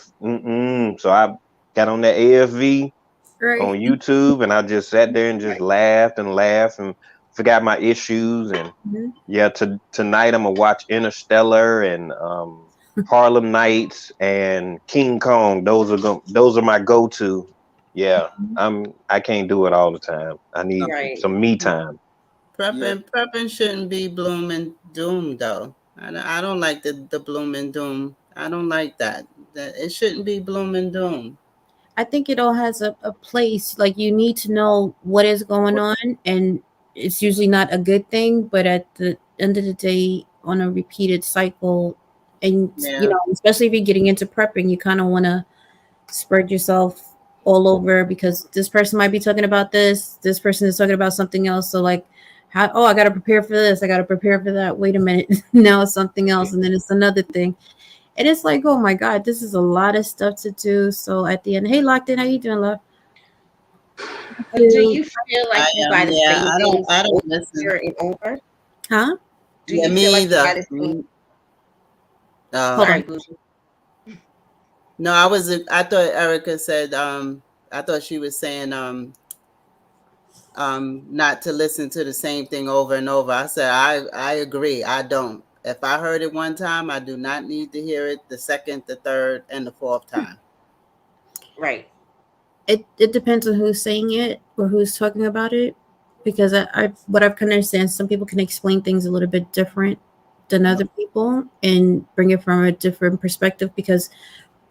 So I got on that AFV Right. on YouTube and I just sat there and just laughed and forgot my issues. And Mhm. yeah, tonight I'm gonna watch Interstellar and Harlem Nights and King Kong. Those are my go-to. Yeah, I can't do it all the time. I need Right. some me time. Prepping shouldn't be bloom and doom though. I don't like the bloom and doom. I don't like that. That it shouldn't be bloom and doom. I think it all has a place. Like you need to know what is going on, and it's usually not a good thing. But at the end of the day, on a repeated cycle, and Yeah. especially if you're getting into prepping, you kind of want to spread yourself all over because this person might be talking about this person is talking about something else. So like, I got to prepare for this, I got to prepare for that. Wait a minute, now it's something else, and then it's another thing. And it's like, oh my God, this is a lot of stuff to do. So at the end, hey, Locked In, how you doing, love? Do you feel like I you am. gotta Yeah. say I things don't over listen. and over? Huh? Do Yeah, you me feel like you either. gotta see? Hold Sorry, on. Bougie. No, I thought Erica said, I thought she was saying, not to listen to the same thing over and over. I said, I agree. I don't. If I heard it one time, I do not need to hear it the second, the third, and the fourth time. Right. It depends on who's saying it or who's talking about it, because I what I've kind of understand, some people can explain things a little bit different than other people and bring it from a different perspective, because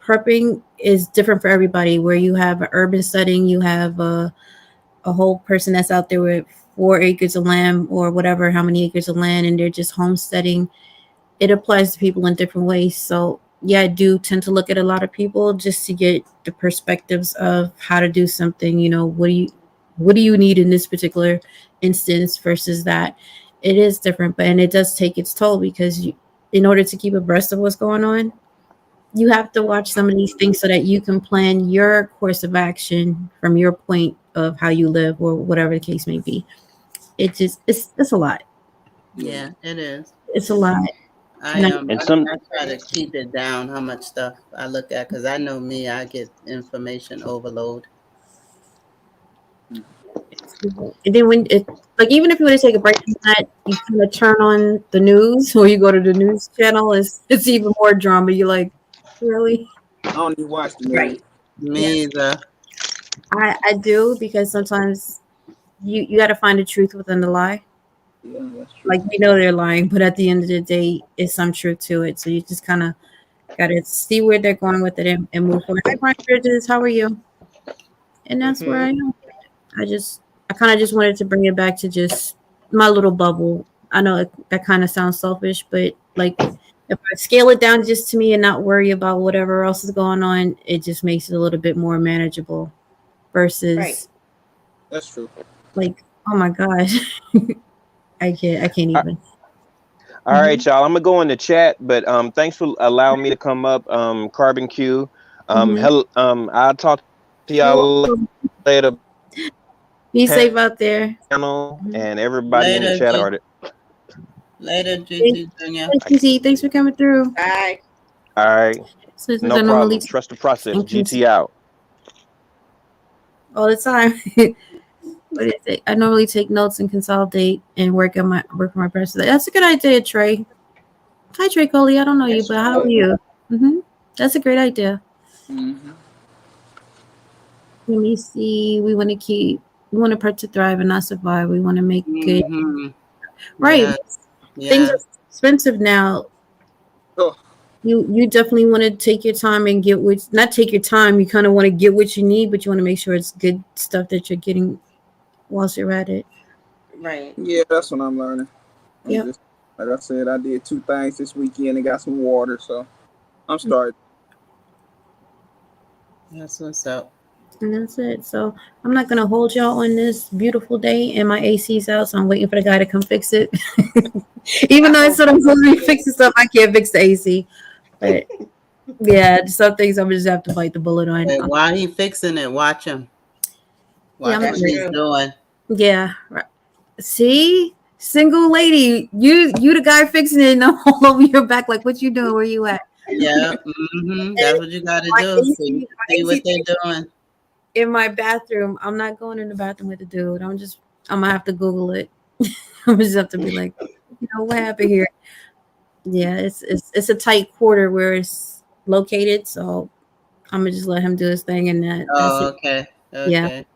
prepping is different for everybody. Where you have an urban setting, you have a whole person that's out there with 4 acres of land or whatever, how many acres of land, and they're just homesteading. It applies to people in different ways. So yeah, I do tend to look at a lot of people just to get the perspectives of how to do something. What do you need in this particular instance versus that. It is different, but and it does take its toll, because in order to keep abreast of what's going on, you have to watch some of these things so that you can plan your course of action from your point of how you live or whatever the case may be. It's a lot. Yeah, it is. It's a lot. And And some I try to keep it down how much stuff I look at, because I know me, I get information overload. And then when it, like, even if you want to take a break from that, you kind of turn on the news or you go to the news channel, it's even more drama. You're like, really? I don't even watch the news. Right. Me either. I do, because sometimes you got to find the truth within the lie. Yeah, that's true. Like, we know they're lying, but at the end of the day, it's some truth to it. So you just kind of got to see where they're going with it and move forward. Hi, Brian Bridges, how are you? And that's where I am. I kind of just wanted to bring it back to just my little bubble. I know that kind of sounds selfish, but like, if I scale it down just to me and not worry about whatever else is going on, it just makes it a little bit more manageable versus Right. That's true. like, oh my gosh, I can't even. All right, y'all. I'm gonna go in the chat, but thanks for allowing me to come up. Carbon Q. Mhm. I'll talk to y'all later. Be safe out there. Panel Mhm. and everybody in the Later, chat. later, Gigi Junior. Thanks for coming through. Bye. All right, Sisters, no I normally problem. Trust the process. and GT out. all the time. What is it? I normally take notes and consolidate and work on my person. That's a good idea, Trey. Hi, Trey Coley. I don't know you, That's but how are you? That's a great idea. Mm-hmm. Let me see. We want to part to thrive and not survive. We want to make good. Mm-hmm. Right. Yes. Things are Yes. expensive now. Oh, You definitely want to take your time and get what, not take your time. You kind of want to get what you need, but you want to make sure it's good stuff that you're getting whilst you're at it. Right. yeah, that's what I'm learning. Yep. Just, like I said, I did 2 things this weekend and got some water, so I'm starting. That's what's up. And that's it. So I'm not gonna hold y'all on this beautiful day, and my AC's out, so I'm waiting for the guy to come fix it. Even though I said I'm supposed to be fixing stuff, I can't fix the AC. But yeah, some things I'm just have to bite the bullet on. Hey, while he fixing it, watch him. Watch I'm what That's he's true. doing. Yeah. Right. See, single lady, you the guy fixing it, and I'm all over your back. Like, what you doing? Where you at? Yeah. That's what you got to My do. AC See what they're doing. in my bathroom. I'm not going in the bathroom with the dude. I'm gonna have to Google it. I'm just have to be like, what happened here? Yeah, it's a tight quarter where it's located, so I'm gonna just let him do his thing, and that's Oh, it. okay. Yeah, Okay.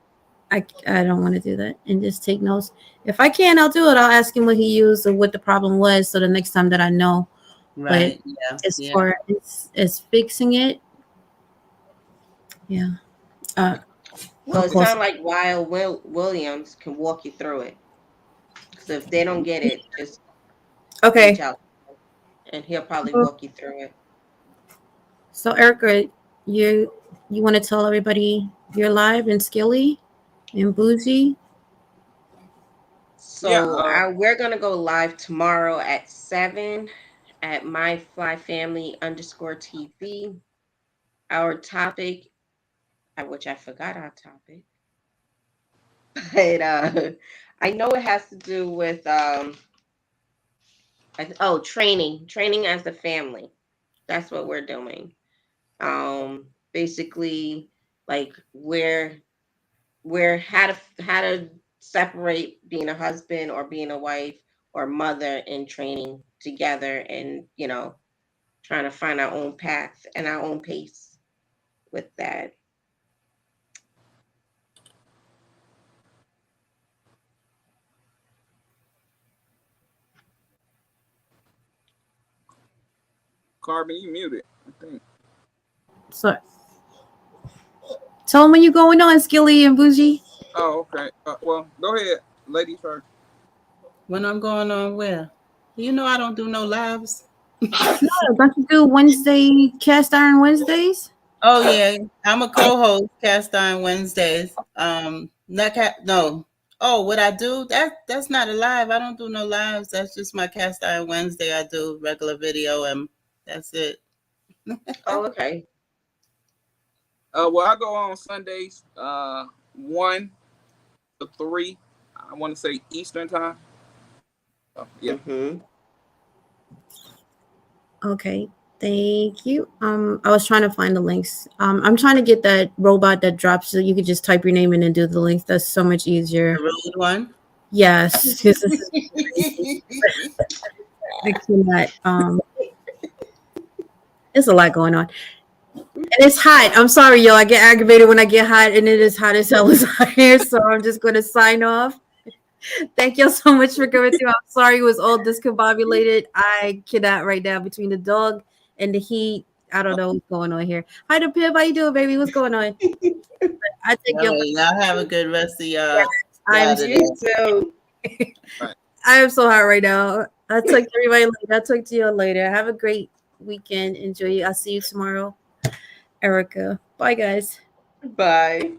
I don't want to do that and just take notes. If I can, I'll do it. I'll ask him what he used or what the problem was, so the next time that I know. Right. But Yeah. as Yeah. far as fixing it, yeah. Well, Of it course. sounds like Wild Williams can walk you through it. So if they don't get it, just Okay. reach out, and he'll probably walk you through it. So Erica, you want to tell everybody you're live in Skilly and Bougie? So Yeah, we're gonna go live tomorrow at 7 at myflyfamily_TV. Our topic, which I forgot our topic, but I know it has to do with training as a family. That's what we're doing. Basically, like where how to separate being a husband or being a wife or mother and training together, and trying to find our own path and our own pace with that. Carbon, you muted, I think. So tell them when you're going on, Skilly and Bougie. Oh, okay. Well, go ahead, ladies first. When I'm going on where? You know I don't do no lives. No, don't you do Wednesday cast iron Wednesdays? Oh yeah, I'm a co-host Cast Iron Wednesdays. No. Oh, what I do? That's not a live. I don't do no lives. That's just my Cast Iron Wednesday. I do regular video and that's it. Oh, okay. Well, I go on Sundays, 1 to 3. I want to say Eastern time. Yeah. Mm-hmm. Okay, thank you. I was trying to find the links. I'm trying to get that robot that drops so you could just type your name in and do the links. That's so much easier. The road one. Yes, because I cannot. There's a lot going on. And it's hot. I'm sorry, y'all. I get aggravated when I get hot, and it is hot as hell out here. So I'm just going to sign off. Thank y'all so much for coming through. I'm sorry it was all discombobulated. I cannot right now between the dog and the heat. I don't know what's going on here. Hi, the Pip. How you doing, baby? What's going on? I think y'all have a good rest of y'all. I'm too. I am so hot right now. I'll talk to everybody later. I'll talk to you all later. Have a great weekend. Enjoy. I'll see you tomorrow. Erica. Bye, guys. Bye.